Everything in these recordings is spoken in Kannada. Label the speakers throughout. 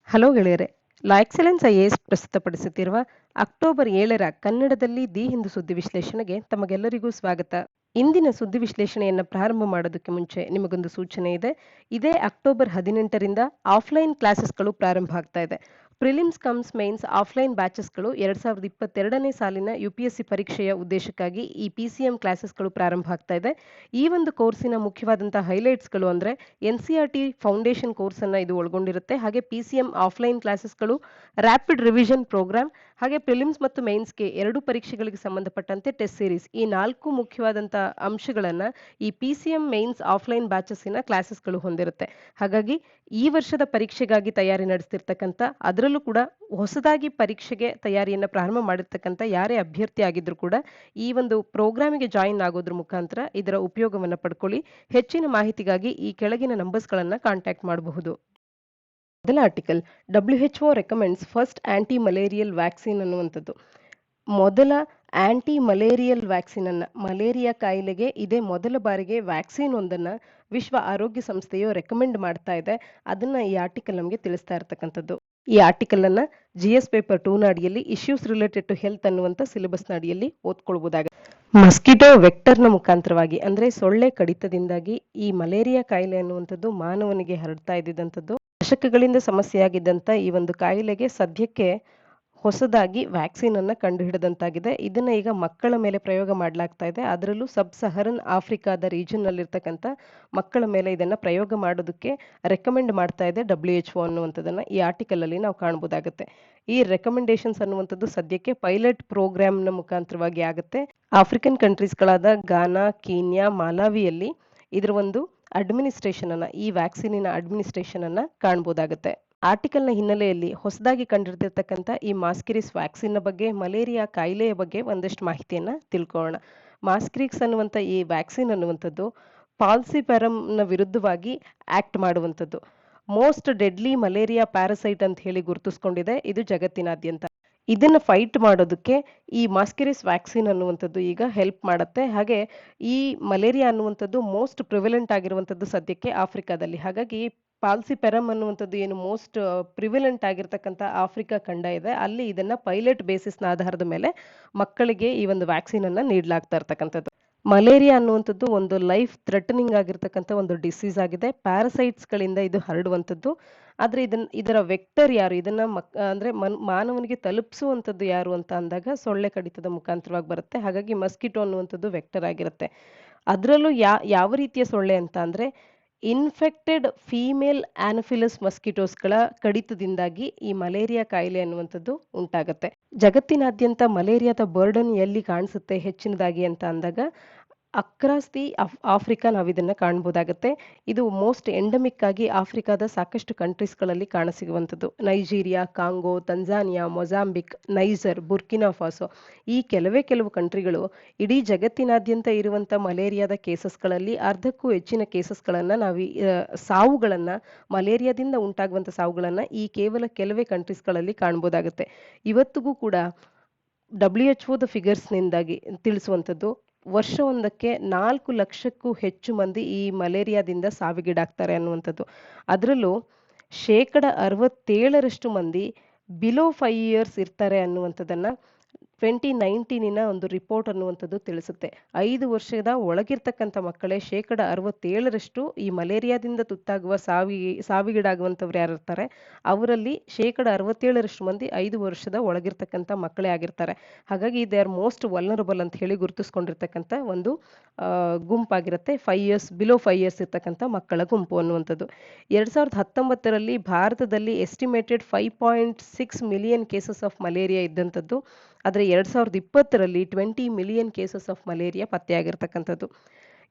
Speaker 1: ಹಲೋ ಗೆಳೆಯರೆ, ಲಾ ಎಕ್ಸಲೆನ್ಸ್ ಐಎಎಸ್ ಪ್ರಸ್ತುತಪಡಿಸುತ್ತಿರುವ ಅಕ್ಟೋಬರ್ 7ರ ಕನ್ನಡದಲ್ಲಿ ದಿ ಹಿಂದು ಸುದ್ದಿ ವಿಶ್ಲೇಷಣೆಗೆ ತಮಗೆಲ್ಲರಿಗೂ ಸ್ವಾಗತ. ಇಂದಿನ ಸುದ್ದಿ ವಿಶ್ಲೇಷಣೆಯನ್ನು ಪ್ರಾರಂಭ ಮಾಡೋದಕ್ಕೆ ಮುಂಚೆ ನಿಮಗೊಂದು ಸೂಚನೆ ಇದೆ. ಇದೇ ಅಕ್ಟೋಬರ್ 18ರಿಂದ ಆಫ್ಲೈನ್ ಕ್ಲಾಸಸ್ಗಳು ಪ್ರಾರಂಭ ಆಗ್ತಾ ಇದೆ. ಪ್ರಿಲಿಮ್ಸ್ ಕಮ್ಸ್ ಮೈನ್ಸ್ ಆಫ್ಲೈನ್ ಬ್ಯಾಚಸ್ಗಳು 2022ನೇ ಸಾಲಿನ UPSC ಪರೀಕ್ಷೆಯ ಉದ್ದೇಶಕ್ಕಾಗಿ ಈ PCM ಕ್ಲಾಸಸ್ಗಳು ಪ್ರಾರಂಭ ಆಗ್ತಾ ಇದೆ. ಈ ಒಂದು ಕೋರ್ಸಿನ ಮುಖ್ಯವಾದಂತಹ ಹೈಲೈಟ್ಸ್ಗಳು ಅಂದರೆ NCERT ಫೌಂಡೇಶನ್ ಕೋರ್ಸ್ ಅನ್ನ ಇದು ಒಳಗೊಂಡಿರುತ್ತೆ. ಹಾಗೆ PCM ಆಫ್ಲೈನ್ ಕ್ಲಾಸಸ್ಗಳು, ರ್ಯಾಪಿಡ್ ರಿವಿಷನ್ ಪ್ರೋಗ್ರಾಮ್, ಹಾಗೆ ಪ್ರಿಲಿಮ್ಸ್ ಮತ್ತು ಮೇನ್ಸ್ಗೆ ಎರಡು ಪರೀಕ್ಷೆಗಳಿಗೆ ಸಂಬಂಧಪಟ್ಟಂತೆ ಟೆಸ್ಟ್ ಸೀರೀಸ್, ಈ 4 ಮುಖ್ಯವಾದಂತಹ ಅಂಶಗಳನ್ನ ಈ PCM ಮೇನ್ಸ್ ಆಫ್ಲೈನ್ ಬ್ಯಾಚಸ್ಸಿನ ಕ್ಲಾಸಸ್ಗಳು ಹೊಂದಿರುತ್ತೆ. ಹಾಗಾಗಿ ಈ ವರ್ಷದ ಪರೀಕ್ಷೆಗಾಗಿ ತಯಾರಿ ನಡೆಸ್ತಿರ್ತಕ್ಕಂಥ, ಅದರಲ್ಲೂ ಕೂಡ ಹೊಸದಾಗಿ ಪರೀಕ್ಷೆಗೆ ತಯಾರಿಯನ್ನ ಪ್ರಾರಂಭ ಮಾಡಿರ್ತಕ್ಕಂಥ ಯಾರೇ ಅಭ್ಯರ್ಥಿ ಆಗಿದ್ರು ಕೂಡ ಈ ಒಂದು ಪ್ರೋಗ್ರಾಮಿಗೆ ಜಾಯಿನ್ ಆಗೋದ್ರ ಮುಖಾಂತರ ಇದರ ಉಪಯೋಗವನ್ನು ಪಡ್ಕೊಳ್ಳಿ. ಹೆಚ್ಚಿನ ಮಾಹಿತಿಗಾಗಿ ಈ ಕೆಳಗಿನ ನಂಬರ್ಸ್ಗಳನ್ನು ಕಾಂಟ್ಯಾಕ್ಟ್ ಮಾಡಬಹುದು. ಮೊದಲ article, WHO recommends first anti malarial vaccine ಅನ್ನುವಂಥದ್ದು. ಮೊದಲ ಆಂಟಿ ಮಲೇರಿಯಲ್ ವ್ಯಾಕ್ಸಿನ್ ಅನ್ನ, ಮಲೇರಿಯಾ ಕಾಯಿಲೆಗೆ ಇದೇ ಮೊದಲ ಬಾರಿಗೆ ವ್ಯಾಕ್ಸಿನ್ ಒಂದನ್ನ ವಿಶ್ವ ಆರೋಗ್ಯ ಸಂಸ್ಥೆಯು ರೆಕಮೆಂಡ್ ಮಾಡ್ತಾ ಇದೆ. ಅದನ್ನ ಈ ಆರ್ಟಿಕಲ್ ನಮಗೆ ತಿಳಿಸ್ತಾ ಇರ್ತಕ್ಕಂಥದ್ದು. ಈ ಆರ್ಟಿಕಲ್ ಅನ್ನ GS ಪೇಪರ್ 2ನ ಅಡಿಯಲ್ಲಿ ಇಶ್ಯೂಸ್ ರಿಲೇಟೆಡ್ ಟು ಹೆಲ್ತ್ ಅನ್ನುವಂಥ ಸಿಲೆಬಸ್ನ ಅಡಿಯಲ್ಲಿ ಓದ್ಕೊಳ್ಬಹುದಾಗಿದೆ. ಮಸ್ಕಿಟೋ ವೆಕ್ಟರ್ನ ಮುಖಾಂತರವಾಗಿ ಅಂದ್ರೆ ಸೊಳ್ಳೆ ಕಡಿತದಿಂದಾಗಿ ಈ ಮಲೇರಿಯಾ ಕಾಯಿಲೆ ಅನ್ನುವಂಥದ್ದು ಮಾನವನಿಗೆ ಹರಡ್ತಾ ಇದ್ದಂಥದ್ದು. ದಶಕಗಳಿಂದ ಸಮಸ್ಯೆಯಾಗಿದ್ದಂಥ ಈ ಒಂದು ಕಾಯಿಲೆಗೆ ಸದ್ಯಕ್ಕೆ ಹೊಸದಾಗಿ ವ್ಯಾಕ್ಸಿನ್ ಅನ್ನ ಕಂಡುಹಿಡಿದಂತಾಗಿದೆ. ಇದನ್ನ ಈಗ ಮಕ್ಕಳ ಮೇಲೆ ಪ್ರಯೋಗ ಮಾಡಲಾಗ್ತಾ ಇದೆ. ಅದರಲ್ಲೂ ಸಬ್ ಸಹರನ್ ಆಫ್ರಿಕಾದ ರೀಜನ್ ನಲ್ಲಿರ್ತಕ್ಕಂಥ ಮಕ್ಕಳ ಮೇಲೆ ಇದನ್ನ ಪ್ರಯೋಗ ಮಾಡೋದಕ್ಕೆ ರೆಕಮೆಂಡ್ ಮಾಡ್ತಾ ಇದೆ WHO ಅನ್ನುವಂಥದ್ದನ್ನ ಈ ಆರ್ಟಿಕಲ್ ಅಲ್ಲಿ ನಾವು ಕಾಣಬಹುದಾಗುತ್ತೆ. ಈ ರೆಕಮೆಂಡೇಶನ್ಸ್ ಅನ್ನುವಂಥದ್ದು ಸದ್ಯಕ್ಕೆ ಪೈಲಟ್ ಪ್ರೋಗ್ರಾಮ್ನ ಮುಖಾಂತರವಾಗಿ ಆಗುತ್ತೆ. ಆಫ್ರಿಕನ್ ಕಂಟ್ರೀಸ್ಗಳಾದ ಗಾನಾ, ಕೀನ್ಯಾ, ಮಾಲಾವಿಯಲ್ಲಿ ಇದರ ಒಂದು ಅಡ್ಮಿನಿಸ್ಟ್ರೇಷನ್ ಅನ್ನ, ಈ ವ್ಯಾಕ್ಸಿನಿನ ಅಡ್ಮಿನಿಸ್ಟ್ರೇಷನ್ ಅನ್ನ ಕಾಣಬಹುದಾಗುತ್ತೆ. ಆರ್ಟಿಕಲ್ನ ಹಿನ್ನೆಲೆಯಲ್ಲಿ ಹೊಸದಾಗಿ ಕಂಡುಹಿಡಿದಿರ್ತಕ್ಕಂಥ ಈ ಮಾಸ್ಕಿರಿಸ್ ವ್ಯಾಕ್ಸಿನ್ನ ಬಗ್ಗೆ, ಮಲೇರಿಯಾ ಕಾಯಿಲೆಯ ಬಗ್ಗೆ ಒಂದಷ್ಟು ಮಾಹಿತಿಯನ್ನ ತಿಳ್ಕೊಳ್ಳೋಣ. ಮಾಸ್ಕಿರಿಕ್ಸ್ ಅನ್ನುವಂಥ ಈ ವ್ಯಾಕ್ಸಿನ್ ಅನ್ನುವಂಥದ್ದು ಫಾಲ್ಸಿಪೆರಮ್ನ ವಿರುದ್ಧವಾಗಿ ಆಕ್ಟ್ ಮಾಡುವಂಥದ್ದು. ಮೋಸ್ಟ್ ಡೆಡ್ಲಿ ಮಲೇರಿಯಾ ಪ್ಯಾರಸೈಟ್ ಅಂತ ಹೇಳಿ ಗುರುತಿಸ್ಕೊಂಡಿದೆ ಇದು ಜಗತ್ತಿನಾದ್ಯಂತ. ಇದನ್ನ ಫೈಟ್ ಮಾಡೋದಕ್ಕೆ ಈ ಮಾಸ್ಕಿರಿಸ್ ವ್ಯಾಕ್ಸಿನ್ ಅನ್ನುವಂಥದ್ದು ಈಗ ಹೆಲ್ಪ್ ಮಾಡುತ್ತೆ. ಹಾಗೆ ಈ ಮಲೇರಿಯಾ ಅನ್ನುವಂಥದ್ದು ಮೋಸ್ಟ್ ಪ್ರಿವಿಲೆಂಟ್ ಆಗಿರುವಂಥದ್ದು ಸದ್ಯಕ್ಕೆ ಆಫ್ರಿಕಾದಲ್ಲಿ. ಹಾಗಾಗಿ ಫಾಲ್ಸಿಪೆರಮ್ ಅನ್ನುವಂಥದ್ದು ಏನು ಮೋಸ್ಟ್ ಪ್ರಿವಿಲೆಂಟ್ ಆಗಿರ್ತಕ್ಕಂಥ ಆಫ್ರಿಕಾ ಖಂಡ ಇದೆ, ಅಲ್ಲಿ ಇದನ್ನ ಪೈಲಟ್ ಬೇಸಿಸ್ನ ಆಧಾರದ ಮೇಲೆ ಮಕ್ಕಳಿಗೆ ಈ ಒಂದು ವ್ಯಾಕ್ಸಿನ್ ಅನ್ನ ನೀಡಲಾಗ್ತಾ ಇರ್ತಕ್ಕಂಥದ್ದು. ಮಲೇರಿಯಾ ಅನ್ನುವಂಥದ್ದು ಒಂದು ಲೈಫ್ ಥ್ರೆಟನಿಂಗ್ ಆಗಿರ್ತಕ್ಕಂಥ ಒಂದು ಡಿಸೀಸ್ ಆಗಿದೆ. ಪ್ಯಾರಸೈಟ್ಸ್ ಗಳಿಂದ ಇದು ಹರಡುವಂಥದ್ದು. ಆದ್ರೆ ಇದರ ವೆಕ್ಟರ್ ಯಾರು, ಇದನ್ನ ಅಂದ್ರೆ ಮಾನವನಿಗೆ ತಲುಪಿಸುವಂಥದ್ದು ಯಾರು ಅಂತ ಅಂದಾಗ ಸೊಳ್ಳೆ ಕಡಿತದ ಮುಖಾಂತರವಾಗಿ ಬರುತ್ತೆ. ಹಾಗಾಗಿ ಮಸ್ಕಿಟೋ ಅನ್ನುವಂಥದ್ದು ವೆಕ್ಟರ್ ಆಗಿರುತ್ತೆ. ಅದರಲ್ಲೂ ಯಾವ ರೀತಿಯ ಸೊಳ್ಳೆ ಅಂತ ಅಂದ್ರೆ ಇನ್ಫೆಕ್ಟೆಡ್ ಫೀಮೇಲ್ ಆನಫಿಲಸ್ ಮಸ್ಕಿಟೋಸ್ಗಳ ಕಡಿತದಿಂದಾಗಿ ಈ ಮಲೇರಿಯಾ ಕಾಯಿಲೆ ಅನ್ನುವಂಥದ್ದು ಉಂಟಾಗುತ್ತೆ. ಜಗತ್ತಿನಾದ್ಯಂತ ಮಲೇರಿಯಾದ ಬರ್ಡನ್ ಎಲ್ಲಿ ಕಾಣಿಸುತ್ತೆ ಹೆಚ್ಚಿನದಾಗಿ ಅಂತ ಅಂದಾಗ ಅಕ್ರಾಸ್ ದಿ ಆಫ್ರಿಕಾ ನಾವು ಇದನ್ನ ಕಾಣಬಹುದಾಗುತ್ತೆ. ಇದು ಮೋಸ್ಟ್ ಎಂಡಮಿಕ್ ಆಗಿ ಆಫ್ರಿಕಾದ ಸಾಕಷ್ಟು ಕಂಟ್ರೀಸ್ಗಳಲ್ಲಿ ಕಾಣಸಿಗುವಂಥದ್ದು. Nigeria, Congo, Tanzania, Mozambique, Niger, Burkina Faso, ಈ ಕೆಲವು ಕಂಟ್ರಿಗಳು ಇಡೀ ಜಗತ್ತಿನಾದ್ಯಂತ ಇರುವಂಥ ಮಲೇರಿಯಾದ ಕೇಸಸ್ಗಳಲ್ಲಿ ಅರ್ಧಕ್ಕೂ ಹೆಚ್ಚಿನ ಕೇಸಸ್ಗಳನ್ನ ನಾವು ಸಾವುಗಳನ್ನ, ಮಲೇರಿಯಾದಿಂದ ಉಂಟಾಗುವಂಥ ಸಾವುಗಳನ್ನ ಈ ಕೇವಲ ಕೆಲವೇ ಕಂಟ್ರೀಸ್ಗಳಲ್ಲಿ ಕಾಣಬಹುದಾಗುತ್ತೆ. ಇವತ್ತಿಗೂ ಕೂಡ WHO ಫಿಗರ್ಸ್ನಿಂದಾಗಿ ತಿಳಿಸುವಂಥದ್ದು ವರ್ಷವೊಂದಕ್ಕೆ 4 ಲಕ್ಷಕ್ಕೂ ಹೆಚ್ಚು ಮಂದಿ ಈ ಮಲೇರಿಯಾದಿಂದ ಸಾವಿಗೀಡಾಗ್ತಾರೆ ಅನ್ನುವಂಥದ್ದು. ಅದರಲ್ಲೂ 67% ಮಂದಿ ಬಿಲೋ 5 years ಇರ್ತಾರೆ ಅನ್ನುವಂಥದ್ದನ್ನ 2019ನ ಒಂದು ರಿಪೋರ್ಟ್ ಅನ್ನುವಂಥದ್ದು ತಿಳಿಸುತ್ತೆ. 5 ವರ್ಷದ ಒಳಗಿರ್ತಕ್ಕಂಥ ಮಕ್ಕಳೇ 67% ಈ ಮಲೇರಿಯಾದಿಂದ ತುತ್ತಾಗುವ ಸಾವಿಗೀಡಾಗುವಂಥವ್ರು ಯಾರಿರ್ತಾರೆ ಅವರಲ್ಲಿ 67% ಮಂದಿ 5 ವರ್ಷದ ಒಳಗಿರ್ತಕ್ಕಂಥ ಮಕ್ಕಳೇ ಆಗಿರ್ತಾರೆ. ಹಾಗಾಗಿ ದೇ ಆರ್ ಮೋಸ್ಟ್ ವಲ್ನರಬಲ್ ಅಂತ ಹೇಳಿ ಗುರುತಿಸ್ಕೊಂಡಿರ್ತಕ್ಕಂಥ ಒಂದು ಗುಂಪಾಗಿರುತ್ತೆ. ಬಿಲೋ 5 years ಇರ್ತಕ್ಕಂಥ ಮಕ್ಕಳ ಗುಂಪು ಅನ್ನುವಂಥದ್ದು. 2019ರಲ್ಲಿ ಭಾರತದಲ್ಲಿ estimated 5.6 million cases of malaria ಇದ್ದಂಥದ್ದು. ಆದರೆ 2020ರಲ್ಲಿ 20 ಮಿಲಿಯನ್ ಕೇಸಸ್ ಆಫ್ ಮಲೇರಿಯಾ ಪತ್ತೆಯಾಗಿರ್ತಕ್ಕಂಥದ್ದು.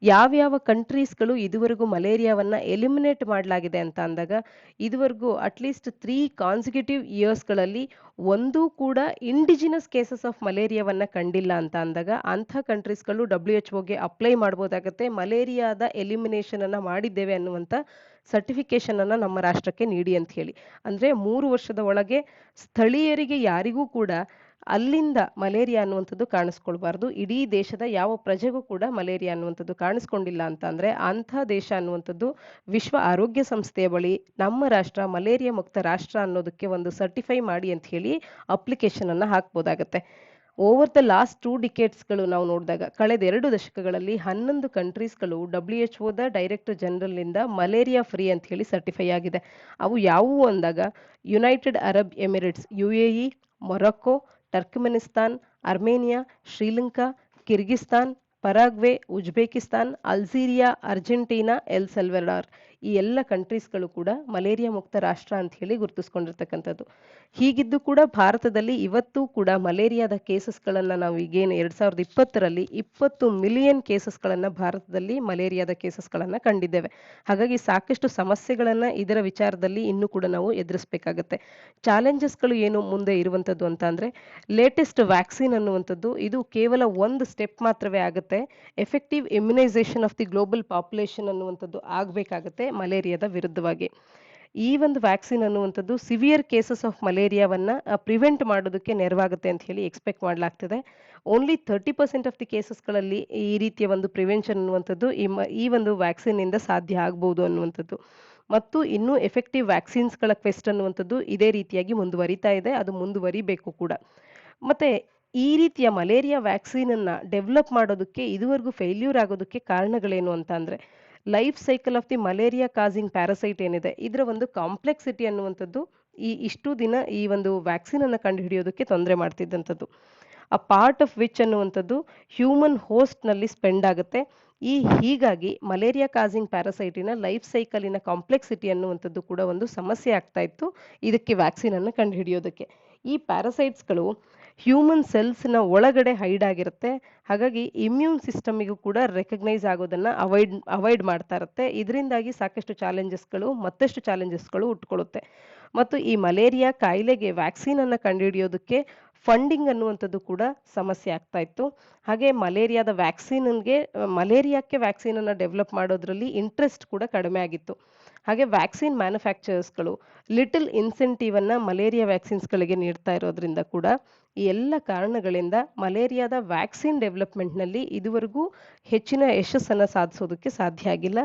Speaker 1: ಯಾವ್ಯಾವ ಕಂಟ್ರೀಸ್ಗಳು ಇದುವರೆಗೂ ಮಲೇರಿಯಾವನ್ನ ಎಲಿಮಿನೇಟ್ ಮಾಡಲಾಗಿದೆ ಅಂತ ಅಂದಾಗ ಇದುವರೆಗೂ ಅಟ್ಲೀಸ್ಟ್ 3 ಕಾನ್ಸಿಕ್ಯೂಟಿವ್ ಇಯರ್ಸ್ಗಳಲ್ಲಿ ಒಂದೂ ಕೂಡ ಇಂಡಿಜಿನಸ್ ಕೇಸಸ್ ಆಫ್ ಮಲೇರಿಯಾವನ್ನ ಕಂಡಿಲ್ಲ ಅಂತ ಅಂದಾಗ ಅಂಥ ಕಂಟ್ರೀಸ್ಗಳು WHOಗೆ ಅಪ್ಲೈ ಮಾಡ್ಬೋದಾಗತ್ತೆ. ಮಲೇರಿಯಾದ ಎಲಿಮಿನೇಷನ್ ಅನ್ನ ಮಾಡಿದ್ದೇವೆ ಅನ್ನುವಂಥ ಸರ್ಟಿಫಿಕೇಶನ್ ಅನ್ನ ನಮ್ಮ ರಾಷ್ಟ್ರಕ್ಕೆ ನೀಡಿ ಅಂತ ಹೇಳಿ. ಅಂದ್ರೆ 3 ವರ್ಷದ ಒಳಗೆ ಸ್ಥಳೀಯರಿಗೆ ಯಾರಿಗೂ ಕೂಡ ಅಲ್ಲಿಂದ ಮಲೇರಿಯಾ ಅನ್ನುವಂಥದ್ದು ಕಾಣಿಸ್ಕೊಳ್ಬಾರ್ದು. ಇಡೀ ದೇಶದ ಯಾವ ಪ್ರಜೆಗೂ ಕೂಡ ಮಲೇರಿಯಾ ಅನ್ನುವಂಥದ್ದು ಕಾಣಿಸ್ಕೊಂಡಿಲ್ಲ ಅಂತ ಅಂದ್ರೆ ಅಂಥ ದೇಶ ಅನ್ನುವಂಥದ್ದು ವಿಶ್ವ ಆರೋಗ್ಯ ಸಂಸ್ಥೆಯ ಬಳಿ ನಮ್ಮ ರಾಷ್ಟ್ರ ಮಲೇರಿಯಾ ಮುಕ್ತ ರಾಷ್ಟ್ರ ಅನ್ನೋದಕ್ಕೆ ಒಂದು ಸರ್ಟಿಫೈ ಮಾಡಿ ಅಂತ ಹೇಳಿ ಅಪ್ಲಿಕೇಶನ್ ಅನ್ನ ಹಾಕ್ಬೋದಾಗತ್ತೆ. ಓವರ್ ದ ಲಾಸ್ಟ್ 2 ಡಿಕೇಡ್ಸ್ಗಳು ನಾವು ನೋಡಿದಾಗ ಕಳೆದ 2 ದಶಕಗಳಲ್ಲಿ 11 ಕಂಟ್ರೀಸ್ಗಳು WHO ಡೈರೆಕ್ಟರ್ ಜನರಲ್ ಇಂದ ಮಲೇರಿಯಾ ಫ್ರೀ ಅಂತ ಹೇಳಿ ಸರ್ಟಿಫೈ ಆಗಿದೆ. ಅವು ಯಾವುವು ಅಂದಾಗ United Arab Emirates UAE, Morocco, Turkmenistan, Armenia, Sri Lanka, Kyrgyzstan, Paraguay, Uzbekistan, Algeria, Argentina, El Salvador ಈ ಎಲ್ಲ ಕಂಟ್ರೀಸ್ಗಳು ಕೂಡ ಮಲೇರಿಯಾ ಮುಕ್ತ ರಾಷ್ಟ್ರ ಅಂತ ಹೇಳಿ ಗುರುತಿಸ್ಕೊಂಡಿರ್ತಕ್ಕಂಥದ್ದು. ಹೀಗಿದ್ದು ಕೂಡ ಭಾರತದಲ್ಲಿ ಇವತ್ತೂ ಕೂಡ ಮಲೇರಿಯಾದ ಕೇಸಸ್ಗಳನ್ನ ನಾವು ಈಗೇನು 2020ರಲ್ಲಿ 20 ಮಿಲಿಯನ್ ಕೇಸಸ್ಗಳನ್ನ ಭಾರತದಲ್ಲಿ ಮಲೇರಿಯಾದ ಕೇಸಸ್ಗಳನ್ನ ಕಂಡಿದ್ದೇವೆ. ಹಾಗಾಗಿ ಸಾಕಷ್ಟು ಸಮಸ್ಯೆಗಳನ್ನ ಇದರ ವಿಚಾರದಲ್ಲಿ ಇನ್ನೂ ಕೂಡ ನಾವು ಎದುರಿಸಬೇಕಾಗತ್ತೆ. ಚಾಲೆಂಜಸ್ಗಳು ಏನು ಮುಂದೆ ಇರುವಂಥದ್ದು ಅಂತ ಅಂದ್ರೆ ಲೇಟೆಸ್ಟ್ ವ್ಯಾಕ್ಸಿನ್ ಅನ್ನುವಂಥದ್ದು ಇದು ಕೇವಲ ಒಂದು ಸ್ಟೆಪ್ ಮಾತ್ರವೇ ಆಗುತ್ತೆ. Effective immunisation of the global population ಅನ್ನುವಂಥದ್ದು ಆಗಬೇಕಾಗತ್ತೆ ಮಲೇರಿಯಾದ ವಿರುದ್ಧವಾಗಿ. ಈ ಒಂದು ವ್ಯಾಕ್ಸಿನ್ ಅನ್ನುವಂಥದ್ದು ಸಿವಿಯರ್ ಕೇಸಸ್ ಆಫ್ ಮಲೇರಿಯಾವನ್ನ ಪ್ರಿವೆಂಟ್ ಮಾಡೋದಕ್ಕೆ ನೆರವಾಗುತ್ತೆ ಅಂತ ಹೇಳಿ ಎಕ್ಸ್ಪೆಕ್ಟ್ ಮಾಡಲಾಗ್ತದೆ. ಓನ್ಲಿ 30% ಆಫ್ ದಿ ಕೇಸಸ್ಗಳಲ್ಲಿ ಈ ರೀತಿಯ ಒಂದು ಪ್ರಿವೆನ್ಷನ್ ಅನ್ನುವಂಥದ್ದು ಈ ಒಂದು ವ್ಯಾಕ್ಸಿನ್ ಇಂದ ಸಾಧ್ಯ ಆಗ್ಬೋದು ಅನ್ನುವಂಥದ್ದು. ಮತ್ತು ಇನ್ನೂ ಎಫೆಕ್ಟಿವ್ ವ್ಯಾಕ್ಸಿನ್ಸ್ಗಳ ಕ್ವೆಸ್ಟ್ ಅನ್ನುವಂಥದ್ದು ಇದೇ ರೀತಿಯಾಗಿ ಮುಂದುವರಿತಾ ಇದೆ, ಅದು ಮುಂದುವರಿಬೇಕು ಕೂಡ. ಮತ್ತೆ ಈ ರೀತಿಯ ಮಲೇರಿಯಾ ವ್ಯಾಕ್ಸಿನ್ ಅನ್ನ ಡೆವಲಪ್ ಮಾಡೋದಕ್ಕೆ ಇದುವರೆಗೂ ಫೇಲ್ಯೂರ್ ಆಗೋದಕ್ಕೆ ಕಾರಣಗಳೇನು ಅಂತ ಅಂದ್ರೆ life cycle of the malaria causing parasite ಏನಿದೆ ಇದರ ಒಂದು ಕಾಂಪ್ಲೆಕ್ಸಿಟಿ ಅನ್ನುವಂಥದ್ದು ಇಷ್ಟು ದಿನ ಈ ಒಂದು ವ್ಯಾಕ್ಸಿನ್ ಅನ್ನ ಕಂಡುಹಿಡಿಯೋದಕ್ಕೆ ತೊಂದರೆ ಮಾಡ್ತಿದ್ದಂಥದ್ದು. ಆ ಪಾರ್ಟ್ ಆಫ್ ವಿಚ್ ಅನ್ನುವಂಥದ್ದು ಹ್ಯೂಮನ್ ಹೋಸ್ಟ್ ನಲ್ಲಿ ಸ್ಪೆಂಡ್ ಆಗುತ್ತೆ. ಹೀಗಾಗಿ ಮಲೇರಿಯಾ ಕಾಸಿಂಗ್ ಪ್ಯಾರಾಸೈಟಿನ ಲೈಫ್ ಸೈಕಲಿನ ಕಾಂಪ್ಲೆಕ್ಸಿಟಿ ಅನ್ನುವಂಥದ್ದು ಕೂಡ ಒಂದು ಸಮಸ್ಯೆ ಆಗ್ತಾ ಇತ್ತು ಇದಕ್ಕೆ ವ್ಯಾಕ್ಸಿನ್ ಅನ್ನು ಕಂಡುಹಿಡಿಯೋದಕ್ಕೆ. ಈ ಪ್ಯಾರಾಸೈಟ್ಸ್ಗಳು ಹ್ಯೂಮನ್ ಸೆಲ್ಸ್ನ ಒಳಗಡೆ ಹೈಡ್ ಆಗಿರುತ್ತೆ. ಹಾಗಾಗಿ ಇಮ್ಯೂನ್ ಸಿಸ್ಟಮಿಗೂ ಕೂಡ ರೆಕಗ್ನೈಸ್ ಆಗೋದನ್ನ ಅವಾಯ್ಡ್ ಮಾಡ್ತಾ ಇರುತ್ತೆ. ಇದರಿಂದಾಗಿ ಸಾಕಷ್ಟು ಮತ್ತಷ್ಟು ಚಾಲೆಂಜಸ್ಗಳು ಹುಟ್ಕೊಳ್ಳುತ್ತೆ. ಮತ್ತು ಈ ಮಲೇರಿಯಾ ಕಾಯಿಲೆಗೆ ವ್ಯಾಕ್ಸಿನ್ ಅನ್ನ ಕಂಡುಹಿಡಿಯೋದಕ್ಕೆ ಫಂಡಿಂಗ್ ಅನ್ನುವಂಥದ್ದು ಕೂಡ ಸಮಸ್ಯೆ ಆಗ್ತಾ ಇತ್ತು. ಹಾಗೆ ಮಲೇರಿಯಾಕ್ಕೆ ವ್ಯಾಕ್ಸಿನ್ ಅನ್ನ ಡೆವಲಪ್ ಮಾಡೋದ್ರಲ್ಲಿ ಇಂಟ್ರೆಸ್ಟ್ ಕೂಡ ಕಡಿಮೆ ಆಗಿತ್ತು. ಹಾಗೆ ವ್ಯಾಕ್ಸಿನ್ ಮ್ಯಾನುಫ್ಯಾಕ್ಚರರ್ಸ್ಗಳು ಲಿಟಲ್ ಇನ್ಸೆಂಟಿವ್ ಅನ್ನ ಮಲೇರಿಯಾ ವ್ಯಾಕ್ಸಿನ್ಸ್ಗಳಿಗೆ ನೀಡ್ತಾ ಇರೋದ್ರಿಂದ ಕೂಡ ಈ ಎಲ್ಲ ಕಾರಣಗಳಿಂದ ಮಲೇರಿಯಾದ ವ್ಯಾಕ್ಸಿನ್ ಡೆವಲಪ್ಮೆಂಟ್ನಲ್ಲಿ ಇದುವರೆಗೂ ಹೆಚ್ಚಿನ ಯಶಸ್ಸನ್ನು ಸಾಧಿಸೋದಕ್ಕೆ ಸಾಧ್ಯ ಆಗಿಲ್ಲ.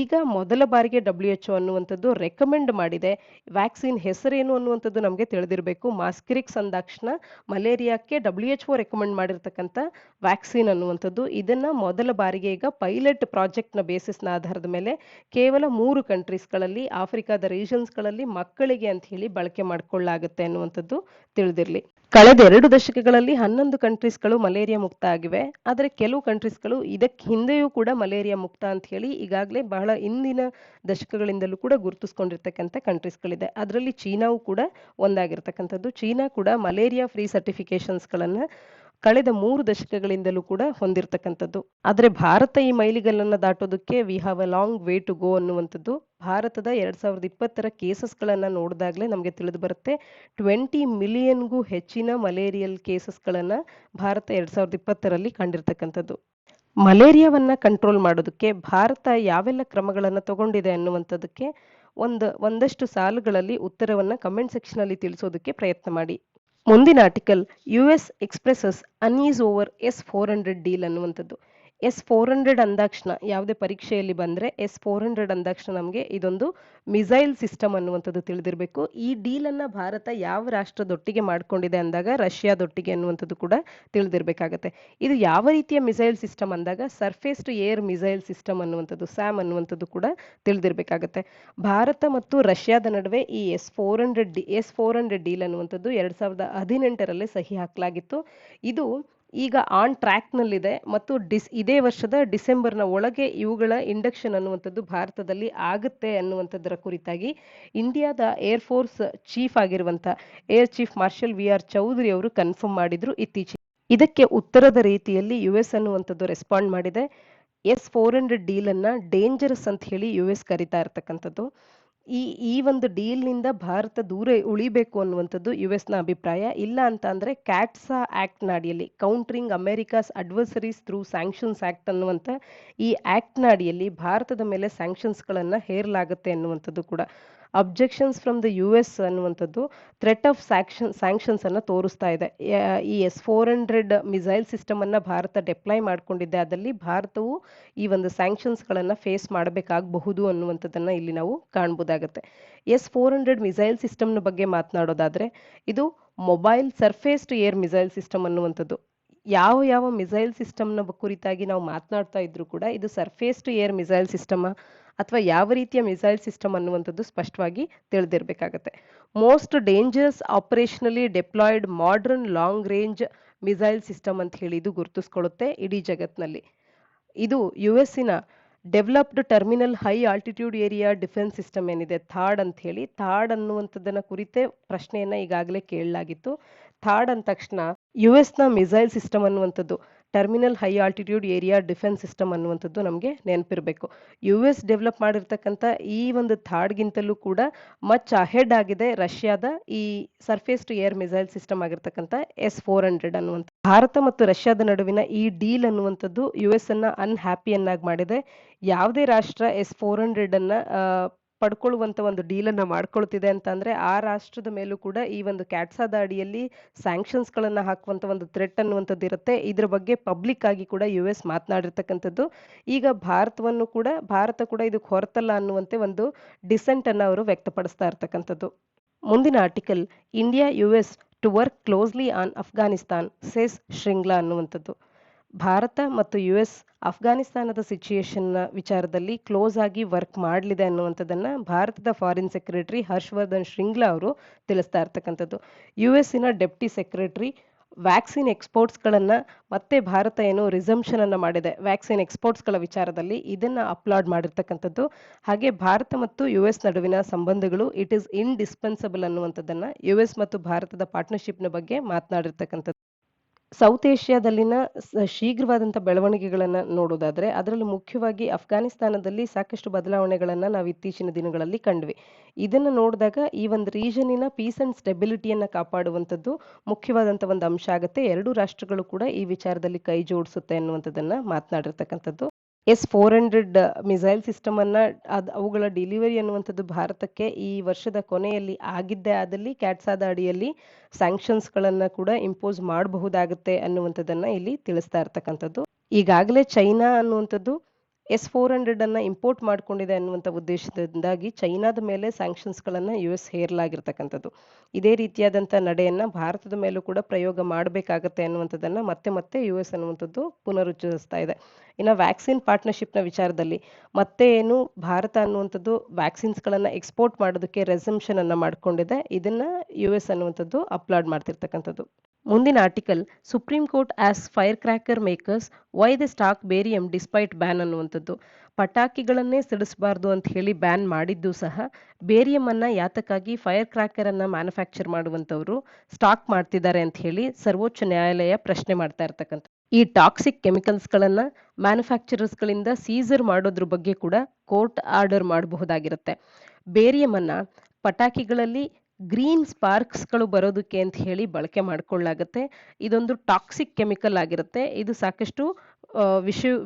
Speaker 1: ಈಗ ಮೊದಲ ಬಾರಿಗೆ WHO ಅನ್ನುವಂಥದ್ದು ರೆಕಮೆಂಡ್ ಮಾಡಿದೆ. ವ್ಯಾಕ್ಸಿನ್ ಹೆಸರೇನು ಅನ್ನುವಂಥದ್ದು ನಮಗೆ ತಿಳಿದಿರಬೇಕು. ಮಾಸ್ಕಿರಿಕ್ಸ್ ಅಂದಾಕ್ಷಣ ಮಲೇರಿಯಾಕ್ಕೆ WHO ರೆಕಮೆಂಡ್ ಮಾಡಿರ್ತಕ್ಕಂಥ ವ್ಯಾಕ್ಸಿನ್ ಅನ್ನುವಂಥದ್ದು ಇದನ್ನ ಮೊದಲ ಬಾರಿಗೆ ಈಗ ಪೈಲಟ್ ಪ್ರಾಜೆಕ್ಟ್ನ ಬೇಸಿಸ್ನ ಆಧಾರದ ಮೇಲೆ ಕೇವಲ 3 ಕಂಟ್ರೀಸ್ಗಳಲ್ಲಿ ಆಫ್ರಿಕಾದ ರೀಜನ್ಸ್ಗಳಲ್ಲಿ ಮಕ್ಕಳಿಗೆ ಅಂತ ಹೇಳಿ ಬಳಕೆ ಮಾಡಿಕೊಳ್ಳಲಾಗುತ್ತೆ ಅನ್ನುವಂಥದ್ದು ತಿಳಿದಿರಲಿ. ಕಳೆದ 2 ದಶಕಗಳಲ್ಲಿ 11 ಕಂಟ್ರೀಸ್ಗಳು ಮಲೇರಿಯಾ ಮುಕ್ತ ಆಗಿವೆ. ಆದರೆ ಕೆಲವು ಕಂಟ್ರೀಸ್ಗಳು ಇದಕ್ಕೆ ಹಿಂದೆಯೂ ಕೂಡ ಮಲೇರಿಯಾ ಮುಕ್ತ ಅಂತ ಹೇಳಿ ಈಗಾಗಲೇ ಬಹಳ ಹಿಂದಿನ ದಶಕಗಳಿಂದಲೂ ಕೂಡ ಗುರುತಿಸ್ಕೊಂಡಿರ್ತಕ್ಕಂಥ ಕಂಟ್ರೀಸ್ಗಳಿದೆ. ಅದರಲ್ಲಿ ಚೀನಾವು ಕೂಡ ಒಂದಾಗಿರ್ತಕ್ಕಂಥದ್ದು. ಚೀನಾ ಕೂಡ ಮಲೇರಿಯಾ ಫ್ರೀ ಸರ್ಟಿಫಿಕೇಶನ್ಸ್ಗಳನ್ನು ಕಳೆದ 3 ದಶಕಗಳಿಂದಲೂ ಕೂಡ ಹೊಂದಿರತಕ್ಕಂಥದ್ದು. ಆದರೆ ಭಾರತ ಈ ಮೈಲಿಗಲ್ಲನ್ನು ದಾಟೋದಕ್ಕೆ we have a long way to go ಅನ್ನುವಂಥದ್ದು ಭಾರತದ 2020ರ ಕೇಸಸ್ಗಳನ್ನು ನೋಡಿದಾಗಲೇ ನಮಗೆ ತಿಳಿದು ಬರುತ್ತೆ. 20 ಮಿಲಿಯನ್ಗೂ ಹೆಚ್ಚಿನ ಮಲೇರಿಯಲ್ ಕೇಸಸ್ಗಳನ್ನು ಭಾರತ 2020ರಲ್ಲಿ ಕಂಡಿರ್ತಕ್ಕಂಥದ್ದು. ಮಲೇರಿಯಾವನ್ನ ಕಂಟ್ರೋಲ್ ಮಾಡೋದಕ್ಕೆ ಭಾರತ ಯಾವೆಲ್ಲ ಕ್ರಮಗಳನ್ನು ತಗೊಂಡಿದೆ ಅನ್ನುವಂಥದ್ದಕ್ಕೆ ಒಂದಷ್ಟು ಸಾಲುಗಳಲ್ಲಿ ಉತ್ತರವನ್ನ ಕಮೆಂಟ್ ಸೆಕ್ಷನ್ ಅಲ್ಲಿ ತಿಳಿಸೋದಕ್ಕೆ ಪ್ರಯತ್ನ ಮಾಡಿ. ಮುಂದಿನ article US expresses unease over S-400 deal ಅನ್ನುವಂಥದ್ದು. S-400 ಅಂದಾಕ್ಷಣ ಯಾವುದೇ ಪರೀಕ್ಷೆಯಲ್ಲಿ ಬಂದ್ರೆ S-400 ಅಂದಾಕ್ಷಣ ನಮಗೆ ಇದೊಂದು ಮಿಸೈಲ್ ಸಿಸ್ಟಮ್ ಅನ್ನುವಂಥದ್ದು ತಿಳಿದಿರಬೇಕು. ಈ ಡೀಲ್ ಅನ್ನ ಭಾರತ ಯಾವ ರಾಷ್ಟ್ರದೊಟ್ಟಿಗೆ ಮಾಡ್ಕೊಂಡಿದೆ ಅಂದಾಗ ರಷ್ಯಾದೊಟ್ಟಿಗೆ ಅನ್ನುವಂಥದ್ದು ಕೂಡ ತಿಳಿದಿರಬೇಕಾಗತ್ತೆ. ಇದು ಯಾವ ರೀತಿಯ ಮಿಸೈಲ್ ಸಿಸ್ಟಮ್ ಅಂದಾಗ surface to air missile system ಅನ್ನುವಂಥದ್ದು SAM ಅನ್ನುವಂಥದ್ದು ಕೂಡ ತಿಳಿದಿರಬೇಕಾಗತ್ತೆ. ಭಾರತ ಮತ್ತು ರಷ್ಯಾದ ನಡುವೆ ಈ S-400 ಡೀಲ್ ಅನ್ನುವಂಥದ್ದು 2018ರಲ್ಲಿ ಸಹಿ ಹಾಕಲಾಗಿತ್ತು. ಇದು ಈಗ ಆನ್ ಟ್ರ್ಯಾಕ್ನಲ್ಲಿದೆ ಮತ್ತು ಇದೇ ವರ್ಷದ ಡಿಸೆಂಬರ್ನ ಒಳಗೆ ಇವುಗಳ ಇಂಡಕ್ಷನ್ ಅನ್ನುವಂಥದ್ದು ಭಾರತದಲ್ಲಿ ಆಗುತ್ತೆ ಅನ್ನುವಂಥದ್ದರ ಕುರಿತಾಗಿ ಇಂಡಿಯಾದ ಏರ್ ಫೋರ್ಸ್ ಚೀಫ್ ಆಗಿರುವಂಥ air chief marshal VR Chaudhary ಅವರು ಕನ್ಫರ್ಮ್ ಮಾಡಿದ್ರು ಇತ್ತೀಚೆಗೆ. ಇದಕ್ಕೆ ಉತ್ತರದ ರೀತಿಯಲ್ಲಿ US ಅನ್ನುವಂಥದ್ದು ರೆಸ್ಪಾಂಡ್ ಮಾಡಿದೆ. S-400 ಡೀಲ್ ಅನ್ನ ಡೇಂಜರಸ್ ಅಂತ ಹೇಳಿ US ಕರಿತಾ ಇರ್ತಕ್ಕಂಥದ್ದು. ಈ ಒಂದು ಡೀಲ್ನಿಂದ ಭಾರತ ದೂರ ಉಳಿಬೇಕು ಅನ್ನುವಂಥದ್ದು US ನ ಅಭಿಪ್ರಾಯ. ಇಲ್ಲ ಅಂತ ಅಂದ್ರೆ ಕ್ಯಾಟ್ಸಾ ಆಕ್ಟ್ ಅಡಿಯಲ್ಲಿ countering America's adversaries through sanctions act ಅನ್ನುವಂಥ ಈ ಆಕ್ಟ್ ಅಡಿಯಲ್ಲಿ ಭಾರತದ ಮೇಲೆ ಸ್ಯಾಂಕ್ಷನ್ಸ್ಗಳನ್ನು ಹೇರಲಾಗುತ್ತೆ ಅನ್ನುವಂಥದ್ದು ಕೂಡ. ಅಬ್ಜೆಕ್ಷನ್ಸ್ ಫ್ರಮ್ ದ US ಅನ್ನುವಂಥದ್ದು ಥ್ರೆಟ್ ಆಫ್ ಸ್ಯಾಂಕ್ಷನ್ಸ್ ಅನ್ನು ತೋರಿಸ್ತಾ ಇದೆ. ಈ S-400 ಮಿಸೈಲ್ ಸಿಸ್ಟಮ್ ಅನ್ನ ಭಾರತ ಡಿಪ್ಲಾಯ್ ಮಾಡ್ಕೊಂಡಿದ್ದೆ, ಅದಲ್ಲಿ ಭಾರತವು ಈ ಒಂದು ಸ್ಯಾಂಕ್ಷನ್ಸ್ಗಳನ್ನು ಫೇಸ್ ಮಾಡಬೇಕಾಗಬಹುದು ಅನ್ನುವಂಥದ್ದನ್ನು ಇಲ್ಲಿ ನಾವು ಕಾಣಬಹುದಾಗುತ್ತೆ. S-400 ಮಿಸೈಲ್ ಸಿಸ್ಟಮ್ನ ಬಗ್ಗೆ ಮಾತನಾಡೋದಾದ್ರೆ ಇದು mobile surface to air missile system ಅನ್ನುವಂಥದ್ದು. ಯಾವ ಮಿಸೈಲ್ ಸಿಸ್ಟಮ್ನ ಕುರಿತಾಗಿ ನಾವು ಮಾತನಾಡ್ತಾ ಇದ್ರು ಕೂಡ ಇದು surface to air missile system ಅಥವಾ ಯಾವ ರೀತಿಯ ಮಿಸೈಲ್ ಸಿಸ್ಟಮ್ ಅನ್ನುವಂಥದ್ದು ಸ್ಪಷ್ಟವಾಗಿ ತಿಳಿದಿರಬೇಕಾಗತ್ತೆ. Most dangerous operationally deployed modern long range missile system ಅಂತ ಹೇಳಿ ಇದು ಗುರುತಿಸ್ಕೊಳ್ಳುತ್ತೆ ಇಡೀ ಜಗತ್ತಿನಲ್ಲಿ. ಇದು US-ನ developed terminal high altitude area defence system ಏನಿದೆ ಥಾಡ್ ಅಂತ ಹೇಳಿ, ಥಾಡ್ ಅನ್ನುವಂಥದ್ದನ್ನ ಕುರಿತೇ ಪ್ರಶ್ನೆಯನ್ನ ಈಗಾಗಲೇ ಕೇಳಲಾಗಿತ್ತು. ಥಾಡ್ ಅಂದ ತಕ್ಷಣ US-ನ ಮಿಸೈಲ್ ಸಿಸ್ಟಮ್ ಅನ್ನುವಂಥದ್ದು terminal high altitude area defence system ಅನ್ನುವಂಥದ್ದು ನಮಗೆ ನೆನಪಿರಬೇಕು. US ಡೆವಲಪ್ ಮಾಡಿರ್ತಕ್ಕಂಥ ಈ ಒಂದು ಥಾಡ್ಗಿಂತಲೂ ಕೂಡ ಮಚ್ ಅಹೆಡ್ ಆಗಿದೆ ರಷ್ಯಾದ ಈ surface to air missile system ಆಗಿರ್ತಕ್ಕಂಥ S-400 ಅನ್ನುವಂಥ. ಭಾರತ ಮತ್ತು ರಷ್ಯಾದ ನಡುವಿನ ಈ ಡೀಲ್ ಅನ್ನುವಂಥದ್ದು US ಅನ್ನ ಅನ್ಹ್ಯಾಪಿಯನ್ನಾಗಿ ಮಾಡಿದೆ. ಯಾವುದೇ ರಾಷ್ಟ್ರ S-400 ಅನ್ನ ಪಡ್ಕೊಳ್ಳುವಂತ ಒಂದು ಡೀಲನ್ನು ಮಾಡ್ಕೊಳ್ತಿದೆ ಅಂತಂದ್ರೆ ಆ ರಾಷ್ಟ್ರದ ಮೇಲೂ ಕೂಡ ಈ ಒಂದು ಕ್ಯಾಟ್ಸಾದ ಅಡಿಯಲ್ಲಿ ಸ್ಯಾಂಕ್ಷನ್ಸ್ ಗಳನ್ನ ಹಾಕುವಂತ ಒಂದು ಥ್ರೆಟ್ ಅನ್ನುವಂಥದ್ದು ಇರುತ್ತೆ. ಇದ್ರ ಬಗ್ಗೆ ಪಬ್ಲಿಕ್ ಆಗಿ ಕೂಡ US ಮಾತನಾಡಿರ್ತಕ್ಕಂಥದ್ದು. ಈಗ ಭಾರತ ಕೂಡ ಇದಕ್ಕೆ ಹೊರತಲ್ಲ ಅನ್ನುವಂತೆ ಒಂದು ಡಿಸೆಂಟ್ ಅನ್ನ ಅವರು ವ್ಯಕ್ತಪಡಿಸ್ತಾ ಇರ್ತಕ್ಕಂಥದ್ದು. ಮುಂದಿನ article, India US to work closely on Afghanistan says Shringla ಅನ್ನುವಂಥದ್ದು. ಭಾರತ ಮತ್ತು US ಅಫ್ಘಾನಿಸ್ತಾನದ ಸಿಚುಯೇಷನ್ನ ವಿಚಾರದಲ್ಲಿ ಕ್ಲೋಸ್ ಆಗಿ ವರ್ಕ್ ಮಾಡಲಿದೆ ಅನ್ನುವಂಥದ್ದನ್ನ ಭಾರತದ ಫಾರಿನ್ ಸೆಕ್ರೆಟರಿ ಹರ್ಷವರ್ಧನ್ ಶ್ರಿಂಗ್ಲಾ ಅವರು ತಿಳಿಸ್ತಾ ಇರ್ತಕ್ಕಂಥದ್ದು. US-ನ ಡೆಪ್ಟಿ ಸೆಕ್ರೆಟರಿ ವ್ಯಾಕ್ಸಿನ್ ಎಕ್ಸ್ಪೋರ್ಟ್ಸ್ಗಳನ್ನು ಮತ್ತೆ ಭಾರತ ಏನು ರಿಸಂಪ್ಷನ್ ಅನ್ನ ಮಾಡಿದೆ ವ್ಯಾಕ್ಸಿನ್ ಎಕ್ಸ್ಪೋರ್ಟ್ಸ್ಗಳ ವಿಚಾರದಲ್ಲಿ, ಇದನ್ನ ಅಪ್ಲಾಡ್ ಮಾಡಿರ್ತಕ್ಕಂಥದ್ದು. ಹಾಗೆ ಭಾರತ ಮತ್ತು US ನಡುವಿನ ಸಂಬಂಧಗಳು ಇಟ್ ಈಸ್ ಇಂಡಿಸ್ಪೆನ್ಸಬಲ್ ಅನ್ನುವಂಥದ್ದನ್ನ US ಮತ್ತು ಭಾರತದ ಪಾರ್ಟ್ನರ್ಶಿಪ್ನ ಬಗ್ಗೆ ಮಾತನಾಡಿರ್ತಕ್ಕಂಥದ್ದು. ಸೌತ್ ಏಷ್ಯಾದಲ್ಲಿನ ಶೀಘ್ರವಾದಂಥ ಬೆಳವಣಿಗೆಗಳನ್ನು ನೋಡೋದಾದ್ರೆ ಅದರಲ್ಲಿ ಮುಖ್ಯವಾಗಿ ಅಫ್ಘಾನಿಸ್ತಾನದಲ್ಲಿ ಸಾಕಷ್ಟು ಬದಲಾವಣೆಗಳನ್ನು ನಾವು ಇತ್ತೀಚಿನ ದಿನಗಳಲ್ಲಿ ಕಂಡ್ವಿ. ಇದನ್ನು ನೋಡಿದಾಗ ಈ ಒಂದು ರೀಜನಿನ ಪೀಸ್ ಅಂಡ್ ಸ್ಟೆಬಿಲಿಟಿಯನ್ನು ಕಾಪಾಡುವಂಥದ್ದು ಮುಖ್ಯವಾದಂಥ ಒಂದು ಅಂಶ ಆಗುತ್ತೆ. ಎರಡೂ ರಾಷ್ಟ್ರಗಳು ಕೂಡ ಈ ವಿಚಾರದಲ್ಲಿ ಕೈ ಜೋಡಿಸುತ್ತೆ ಅನ್ನುವಂಥದ್ದನ್ನ ಮಾತನಾಡಿರ್ತಕ್ಕಂಥದ್ದು. S-400 ಮಿಸೈಲ್ ಸಿಸ್ಟಮ್ ಅನ್ನ ಅವುಗಳ ಡೆಲಿವರಿ ಅನ್ನುವಂಥದ್ದು ಭಾರತಕ್ಕೆ ಈ ವರ್ಷದ ಕೊನೆಯಲ್ಲಿ ಆಗಿದ್ದೇ ಆದಲ್ಲಿ ಕ್ಯಾಟ್ಸಾದ ಅಡಿಯಲ್ಲಿ ಸ್ಯಾಂಕ್ಷನ್ಸ್ ಗಳನ್ನ ಕೂಡ ಇಂಪೋಸ್ ಮಾಡಬಹುದಾಗುತ್ತೆ ಅನ್ನುವಂಥದ್ದನ್ನ ಇಲ್ಲಿ ತಿಳಿಸ್ತಾ ಇರ್ತಕ್ಕಂಥದ್ದು. ಈಗಾಗಲೇ ಚೈನಾ ಅನ್ನುವಂಥದ್ದು S-400 ಅನ್ನ ಇಂಪೋರ್ಟ್ ಮಾಡ್ಕೊಂಡಿದೆ ಅನ್ನುವಂಥ ಉದ್ದೇಶದಿಂದಾಗಿ ಚೈನಾದ ಮೇಲೆ ಸ್ಯಾಂಕ್ಷನ್ಸ್ ಗಳನ್ನ US ಹೇರಲಾಗಿರ್ತಕ್ಕಂಥದ್ದು. ಇದೇ ರೀತಿಯಾದಂಥ ನಡೆಯನ್ನ ಭಾರತದ ಮೇಲೂ ಕೂಡ ಪ್ರಯೋಗ ಮಾಡಬೇಕಾಗತ್ತೆ ಅನ್ನುವಂಥದ್ದನ್ನ ಮತ್ತೆ US ಅನ್ನುವಂಥದ್ದು ಪುನರುಚ್ಚರಿಸ್ತಾ ಇದೆ. ಇನ್ನು ವ್ಯಾಕ್ಸಿನ್ ಪಾರ್ಟ್ನರ್ಶಿಪ್ನ ವಿಚಾರದಲ್ಲಿ ಮತ್ತೆ ಏನು ಭಾರತ ಅನ್ನುವಂಥದ್ದು ವ್ಯಾಕ್ಸಿನ್ಸ್ಗಳನ್ನು ಎಕ್ಸ್ಪೋರ್ಟ್ ಮಾಡೋದಕ್ಕೆ ರೆಸಂಪ್ಷನ್ ಅನ್ನ ಮಾಡ್ಕೊಂಡಿದೆ. ಇದನ್ನ US ಅನ್ನುವಂಥದ್ದು ಅಪ್ಲಾಡ್ ಮಾಡ್ತಿರ್ತಕ್ಕಂಥದ್ದು. ಮುಂದಿನ ಆರ್ಟಿಕಲ್, ಸುಪ್ರೀಂ ಕೋರ್ಟ್ ಆಸ್ firecracker makers why they stock barium despite ban ಅನ್ನುವಂಥದ್ದು. ಪಟಾಕಿಗಳನ್ನೇ ಸಿಡಿಸಬಾರ್ದು ಅಂತ ಹೇಳಿ ಬ್ಯಾನ್ ಮಾಡಿದ್ದು ಸಹ ಬೇರಿಯಂ ಅನ್ನ ಯಾತಕ್ಕಾಗಿ ಫೈರ್ ಕ್ರ್ಯಾಕರ್ ಅನ್ನ ಮ್ಯಾನುಫ್ಯಾಕ್ಚರ್ ಮಾಡುವಂತವರು ಸ್ಟಾಕ್ ಮಾಡ್ತಿದ್ದಾರೆ ಅಂತ ಹೇಳಿ ಸರ್ವೋಚ್ಚ ನ್ಯಾಯಾಲಯ ಪ್ರಶ್ನೆ ಮಾಡ್ತಾ ಇರ್ತಕ್ಕಂಥ. ಈ ಟಾಕ್ಸಿಕ್ ಕೆಮಿಕಲ್ಸ್ ಗಳನ್ನ ಮ್ಯಾನುಫ್ಯಾಕ್ಚರರ್ಸ್ ಗಳಿಂದ ಸೀಸರ್ ಮಾಡೋದ್ರ ಬಗ್ಗೆ ಕೂಡ ಕೋರ್ಟ್ ಆರ್ಡರ್ ಮಾಡಬಹುದಾಗಿರುತ್ತೆ. ಬೇರಿಯಂ ಅನ್ನ ಪಟಾಕಿಗಳಲ್ಲಿ ಗ್ರೀನ್ ಸ್ಪಾರ್ಕ್ಸ್ಗಳು ಬರೋದಕ್ಕೆ ಅಂತ ಹೇಳಿ ಬಳಕೆ ಮಾಡ್ಕೊಳ್ಳಾಗತ್ತೆ. ಇದೊಂದು ಟಾಕ್ಸಿಕ್ ಕೆಮಿಕಲ್ ಆಗಿರುತ್ತೆ. ಇದು ಸಾಕಷ್ಟು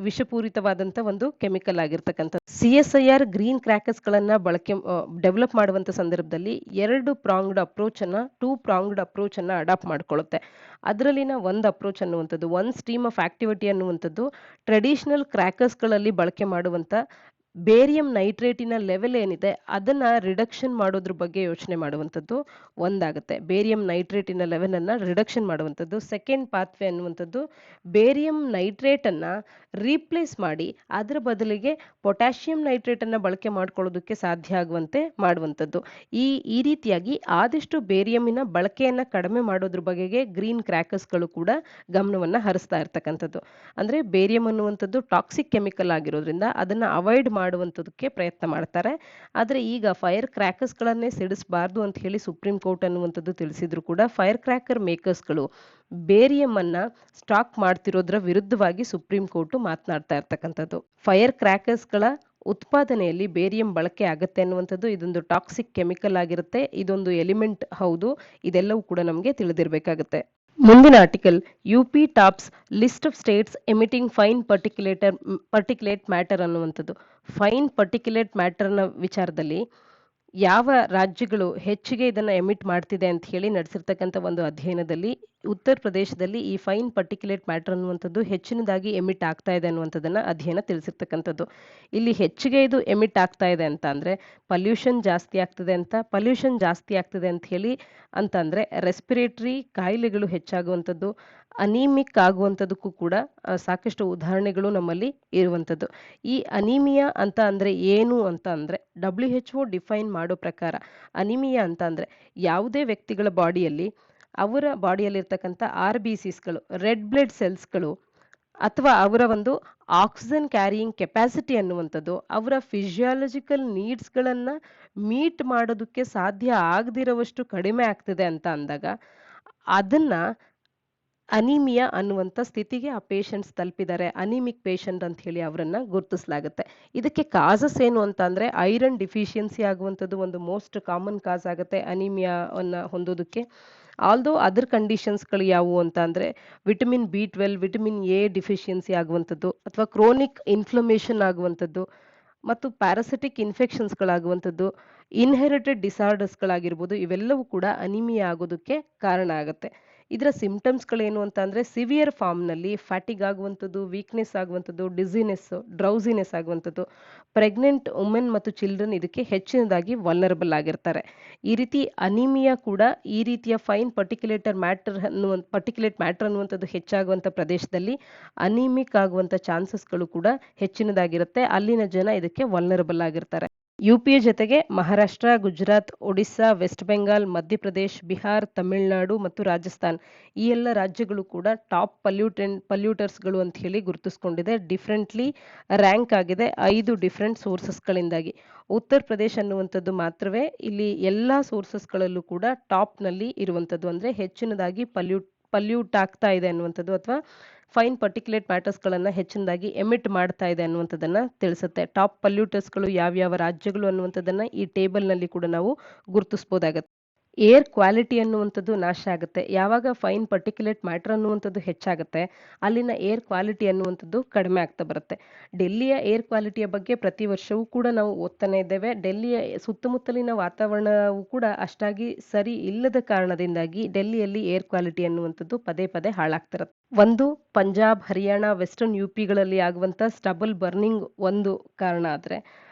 Speaker 1: ವಿಷಪೂರಿತವಾದಂಥ ಒಂದು ಕೆಮಿಕಲ್ ಆಗಿರ್ತಕ್ಕಂಥ. CSIR ಗ್ರೀನ್ ಕ್ರ್ಯಾಕರ್ಸ್ ಗಳನ್ನ ಡೆವಲಪ್ ಮಾಡುವಂತ ಸಂದರ್ಭದಲ್ಲಿ ಟೂ ಪ್ರಾಂಗ್ಡ್ ಅಪ್ರೋಚ್ ಅನ್ನ ಅಡಾಪ್ಟ್ ಮಾಡ್ಕೊಳ್ಳುತ್ತೆ. ಅದರಲ್ಲಿನ ಒಂದು ಅಪ್ರೋಚ್ ಅನ್ನುವಂಥದ್ದು, ಒಂದು ಸ್ಟ್ರೀಮ್ ಆಫ್ ಆಕ್ಟಿವಿಟಿ ಅನ್ನುವಂಥದ್ದು ಟ್ರೆಡಿಷನಲ್ ಕ್ರ್ಯಾಕರ್ಸ್ ಗಳಲ್ಲಿ ಬಳಕೆ ಮಾಡುವಂತ ಬೇರಿಯಂ ನೈಟ್ರೇಟಿನ ಲೆವೆಲ್ ಏನಿದೆ ಅದನ್ನ ರಿಡಕ್ಷನ್ ಮಾಡೋದ್ರ ಬಗ್ಗೆ ಯೋಚನೆ ಮಾಡುವಂಥದ್ದು ಒಂದಾಗುತ್ತೆ. ಬೇರಿಯಂ ನೈಟ್ರೇಟಿನ ಲೆವೆಲ್ ಅನ್ನ ರಿಡಕ್ಷನ್ ಮಾಡುವಂಥದ್ದು. ಸೆಕೆಂಡ್ ಪಾತ್ವೆ ಅನ್ನುವಂಥದ್ದು ಬೇರಿಯಂ ನೈಟ್ರೇಟ್ ಅನ್ನ ರೀಪ್ಲೇಸ್ ಮಾಡಿ ಅದರ ಬದಲಿಗೆ ಪೊಟ್ಯಾಷಿಯಂ ನೈಟ್ರೇಟ್ ಅನ್ನ ಬಳಕೆ ಮಾಡ್ಕೊಳ್ಳೋದಕ್ಕೆ ಸಾಧ್ಯ ಆಗುವಂತೆ ಮಾಡುವಂಥದ್ದು. ಈ ರೀತಿಯಾಗಿ ಆದಷ್ಟು ಬೇರಿಯಂನ ಬಳಕೆಯನ್ನ ಕಡಿಮೆ ಮಾಡೋದ್ರ ಬಗೆಗೆ ಗ್ರೀನ್ ಕ್ರ್ಯಾಕರ್ಸ್ಗಳು ಕೂಡ ಗಮನವನ್ನ ಹರಿಸ್ತಾ ಇರ್ತಕ್ಕಂಥದ್ದು. ಅಂದ್ರೆ ಬೇರಿಯಂ ಅನ್ನುವಂಥದ್ದು ಟಾಕ್ಸಿಕ್ ಕೆಮಿಕಲ್ ಆಗಿರೋದ್ರಿಂದ ಅದನ್ನ ಅವಾಯ್ಡ್ ಮಾಡುವಂಥದಕ್ಕೆ ಪ್ರಯತ್ನ ಮಾಡ್ತಾರೆ. ಆದ್ರೆ ಈಗ ಫೈರ್ ಕ್ರ್ಯಾಕರ್ಸ್ ಗಳನ್ನೇ ಸಿಡಿಸಬಾರ್ದು ಅಂತ ಹೇಳಿ ಸುಪ್ರೀಂ ಕೋರ್ಟ್ ಅನ್ನುವಂಥದ್ದು ತಿಳಿಸಿದ್ರು ಕೂಡ ಫೈರ್ ಕ್ರ್ಯಾಕರ್ ಮೇಕರ್ಸ್ಗಳು ಬೇರಿಯಂ ಅನ್ನ ಸ್ಟಾಕ್ ಮಾಡ್ತಿರೋದ್ರ ವಿರುದ್ಧವಾಗಿ ಸುಪ್ರೀಂ ಕೋರ್ಟ್ ಮಾತನಾಡ್ತಾ ಇರ್ತಕ್ಕಂಥದ್ದು. ಫೈರ್ ಕ್ರ್ಯಾಕರ್ಸ್ ಗಳ ಉತ್ಪಾದನೆಯಲ್ಲಿ ಬೇರಿಯಂ ಬಳಕೆ ಆಗುತ್ತೆ ಅನ್ನುವಂಥದ್ದು ಇದೊಂದು ಟಾಕ್ಸಿಕ್ ಕೆಮಿಕಲ್ ಆಗಿರುತ್ತೆ. ಇದೊಂದು ಎಲಿಮೆಂಟ್ ಹೌದು. ಇದೆಲ್ಲವೂ ಕೂಡ ನಮಗೆ ತಿಳಿದಿರಬೇಕಾಗುತ್ತೆ. ಮುಂದಿನ article, UP tops list of States emitting fine particulate matter ಅನ್ನುವಂಥದ್ದು. ಫೈನ್ ಪರ್ಟಿಕ್ಯುಲೇಟ್ ಮ್ಯಾಟರ್ನ ವಿಚಾರದಲ್ಲಿ ಯಾವ ರಾಜ್ಯಗಳು ಹೆಚ್ಚಿಗೆ ಇದನ್ನ ಎಮಿಟ್ ಮಾಡ್ತಿದೆ ಅಂತ ಹೇಳಿ ನಡೆಸಿರ್ತಕ್ಕಂಥ ಒಂದು ಅಧ್ಯಯನದಲ್ಲಿ ಉತ್ತರ ಪ್ರದೇಶದಲ್ಲಿ ಈ ಫೈನ್ ಪರ್ಟಿಕ್ಯುಲೇಟ್ ಮ್ಯಾಟರ್ ಅನ್ನುವಂಥದ್ದು ಹೆಚ್ಚಿನದಾಗಿ ಎಮಿಟ್ ಆಗ್ತಾ ಇದೆ ಅನ್ನುವಂಥದ್ದನ್ನ ಅಧ್ಯಯನ ತಿಳಿಸಿರ್ತಕ್ಕಂಥದ್ದು. ಇಲ್ಲಿ ಹೆಚ್ಚಿಗೆ ಇದು ಎಮಿಟ್ ಆಗ್ತಾ ಇದೆ ಅಂತ ಅಂದ್ರೆ ಪಲ್ಯೂಷನ್ ಜಾಸ್ತಿ ಆಗ್ತದೆ ಅಂತ. ಪಲ್ಯೂಷನ್ ಜಾಸ್ತಿ ಆಗ್ತದೆ ಅಂತ ಹೇಳಿ ಅಂತಂದ್ರೆ ರೆಸ್ಪಿರೇಟರಿ ಕಾಯಿಲೆಗಳು ಹೆಚ್ಚಾಗುವಂಥದ್ದು, ಅನೀಮಿಕ್ ಆಗುವಂಥದ್ದಕ್ಕೂ ಕೂಡ ಸಾಕಷ್ಟು ಉದಾಹರಣೆಗಳು ನಮ್ಮಲ್ಲಿ ಇರುವಂಥದ್ದು. ಈ ಅನಿಮಿಯಾ ಅಂತ ಅಂದ್ರೆ ಏನು ಅಂತ ಅಂದ್ರೆ WHO ಡಿಫೈನ್ ಮಾಡೋ ಪ್ರಕಾರ ಅನಿಮಿಯಾ ಅಂತ ಅಂದ್ರೆ ಯಾವುದೇ ವ್ಯಕ್ತಿಗಳ ಬಾಡಿಯಲ್ಲಿ ಅವರ ಬಾಡಿಯಲ್ಲಿರ್ತಕ್ಕಂಥ RBCsಗಳು, ರೆಡ್ ಬ್ಲಡ್ ಸೆಲ್ಸ್ಗಳು ಅಥವಾ ಅವರ ಒಂದು ಆಕ್ಸಿಜನ್ ಕ್ಯಾರಿಯಿಂಗ್ ಕೆಪಾಸಿಟಿ ಅನ್ನುವಂಥದ್ದು ಅವರ ಫಿಸಿಯಾಲಜಿಕಲ್ ನೀಡ್ಸ್ಗಳನ್ನ ಮೀಟ್ ಮಾಡೋದಕ್ಕೆ ಸಾಧ್ಯ ಆಗದಿರುವಷ್ಟು ಕಡಿಮೆ ಆಗ್ತಿದೆ ಅಂತ ಅಂದಾಗ ಅದನ್ನ ಅನಿಮಿಯಾ ಅನ್ನುವಂಥ ಸ್ಥಿತಿಗೆ ಆ ಪೇಷಂಟ್ಸ್ ತಲುಪಿದ್ದಾರೆ, ಅನಿಮಿಕ್ ಪೇಷಂಟ್ ಅಂತ ಹೇಳಿ ಅವರನ್ನ ಗುರುತಿಸಲಾಗುತ್ತೆ. ಇದಕ್ಕೆ ಕಾಸಸ್ ಏನು ಅಂತ ಅಂದ್ರೆ ಐರನ್ ಡಿಫಿಷಿಯನ್ಸಿ ಆಗುವಂಥದ್ದು ಒಂದು ಮೋಸ್ಟ್ ಕಾಮನ್ ಕಾಸ್ ಆಗುತ್ತೆ ಅನಿಮಿಯಾವನ್ನ ಹೊಂದೋದಕ್ಕೆ. ಆಲ್ದೋ ಅದರ್ ಕಂಡೀಷನ್ಸ್ಗಳು ಯಾವುವು ಅಂತ ಅಂದ್ರೆ vitamin B12, vitamin A deficiency ಆಗುವಂಥದ್ದು ಅಥವಾ ಕ್ರೋನಿಕ್ ಇನ್ಫ್ಲಮೇಷನ್ ಆಗುವಂಥದ್ದು ಮತ್ತು ಪ್ಯಾರಾಸಿಟಿಕ್ ಇನ್ಫೆಕ್ಷನ್ಸ್ಗಳಾಗುವಂಥದ್ದು, ಇನ್ಹೆರಿಟೆಡ್ ಡಿಸಾರ್ಡರ್ಸ್ಗಳಾಗಿರ್ಬೋದು, ಇವೆಲ್ಲವೂ ಕೂಡ ಅನಿಮಿಯಾ ಆಗೋದಕ್ಕೆ ಕಾರಣ ಆಗುತ್ತೆ. ಇದರ ಸಿಂಪ್ಟಮ್ಸ್ಗಳೇನು ಅಂತ ಅಂದ್ರೆ ಸಿವಿಯರ್ ಫಾರ್ಮ್ನಲ್ಲಿ ಫ್ಯಾಟಿಗ್ ಆಗುವಂಥದ್ದು, ವೀಕ್ನೆಸ್ ಆಗುವಂಥದ್ದು, ಡಿಸಿನೆಸ್, ಡ್ರೌಸಿನೆಸ್ ಆಗುವಂಥದ್ದು. ಪ್ರೆಗ್ನೆಂಟ್ ವುಮೆನ್ ಮತ್ತು ಚಿಲ್ಡ್ರನ್ ಇದಕ್ಕೆ ಹೆಚ್ಚಿನದಾಗಿ ವಲ್ನರಬಲ್ ಆಗಿರ್ತಾರೆ. ಈ ರೀತಿ ಅನಿಮಿಯಾ ಕೂಡ ಈ ರೀತಿಯ ಫೈನ್ ಪರ್ಟಿಕ್ಯುಲೇಟ್ ಮ್ಯಾಟರ್ ಅನ್ನುವಂಥದ್ದು ಹೆಚ್ಚಾಗುವಂಥ ಪ್ರದೇಶದಲ್ಲಿ ಅನಿಮಿಕ್ ಆಗುವಂಥ ಚಾನ್ಸಸ್ಗಳು ಕೂಡ ಹೆಚ್ಚಿನದಾಗಿರುತ್ತೆ. ಅಲ್ಲಿನ ಜನ ಇದಕ್ಕೆ ವಲ್ನರಬಲ್ ಆಗಿರ್ತಾರೆ. UP ಜೊತೆಗೆ ಮಹಾರಾಷ್ಟ್ರ, ಗುಜರಾತ್, ಒಡಿಸ್ಸಾ, ವೆಸ್ಟ್ ಬೆಂಗಾಲ್, ಮಧ್ಯಪ್ರದೇಶ್, ಬಿಹಾರ್, ತಮಿಳುನಾಡು ಮತ್ತು ರಾಜಸ್ಥಾನ್ ಈ ಎಲ್ಲ ರಾಜ್ಯಗಳು ಕೂಡ ಟಾಪ್ ಪಲ್ಯೂಟರ್ಸ್ಗಳು ಅಂತ ಹೇಳಿ ಗುರುತಿಸ್ಕೊಂಡಿದೆ. ಡಿಫ್ರೆಂಟ್ಲಿ ರ್ಯಾಂಕ್ ಆಗಿದೆ 5 ಡಿಫ್ರೆಂಟ್ ಸೋರ್ಸಸ್ಗಳಿಂದಾಗಿ. ಉತ್ತರ ಪ್ರದೇಶ ಅನ್ನುವಂಥದ್ದು ಮಾತ್ರವೇ ಇಲ್ಲಿ ಎಲ್ಲಾ ಸೋರ್ಸಸ್ಗಳಲ್ಲೂ ಕೂಡ ಟಾಪ್ನಲ್ಲಿ ಇರುವಂಥದ್ದು, ಅಂದ್ರೆ ಹೆಚ್ಚಿನದಾಗಿ ಪಲ್ಯೂಟ್ ಆಗ್ತಾ ಇದೆ ಅನ್ನುವಂಥದ್ದು ಅಥವಾ ಫೈನ್ ಪರ್ಟಿಕ್ಯುಲೇಟ್ ಮ್ಯಾಟರ್ಸ್ಗಳನ್ನು ಹೆಚ್ಚಿನದಾಗಿ ಎಮಿಟ್ ಮಾಡ್ತಾ ಇದೆ ಅನ್ನುವಂಥದ್ದನ್ನ ತಿಳಿಸುತ್ತೆ. ಟಾಪ್ ಪಲ್ಯೂಟರ್ಸ್ಗಳು ಯಾವ್ಯಾವ ರಾಜ್ಯಗಳು ಅನ್ನುವಂಥದ್ದನ್ನ ಈ ಟೇಬಲ್ನಲ್ಲಿ ಕೂಡ ನಾವು ಗುರುತಿಸ್ಬೋದಾಗತ್ತೆ. ಏರ್ ಕ್ವಾಲಿಟಿ ಅನ್ನುವಂಥದ್ದು ನಾಶ ಆಗುತ್ತೆ ಯಾವಾಗ ಫೈನ್ ಪರ್ಟಿಕ್ಯುಲೇಟ್ ಮ್ಯಾಟರ್ ಅನ್ನುವಂಥದ್ದು ಹೆಚ್ಚಾಗುತ್ತೆ. ಅಲ್ಲಿನ ಏರ್ ಕ್ವಾಲಿಟಿ ಅನ್ನುವಂಥದ್ದು ಕಡಿಮೆ ಆಗ್ತಾ ಬರುತ್ತೆ. ಡೆಲ್ಲಿಯ ಏರ್ ಕ್ವಾಲಿಟಿಯ ಬಗ್ಗೆ ಪ್ರತಿ ವರ್ಷವೂ ಕೂಡ ನಾವು ಓದ್ತಾನೆ ಇದ್ದೇವೆ. ಡೆಲ್ಲಿಯ ಸುತ್ತಮುತ್ತಲಿನ ವಾತಾವರಣವು ಕೂಡ ಅಷ್ಟಾಗಿ ಸರಿ ಇಲ್ಲದ ಕಾರಣದಿಂದಾಗಿ ಡೆಲ್ಲಿಯಲ್ಲಿ ಏರ್ ಕ್ವಾಲಿಟಿ ಅನ್ನುವಂಥದ್ದು ಪದೇ ಪದೇ ಹಾಳಾಗ್ತಿರುತ್ತೆ. ಒಂದು ಪಂಜಾಬ್, ಹರಿಯಾಣ, ವೆಸ್ಟರ್ನ್ UPಗಳಲ್ಲಿ ಆಗುವಂಥ ಸ್ಟಬಲ್ ಬರ್ನಿಂಗ್ ಒಂದು ಕಾರಣ ಆದ್ರೆ,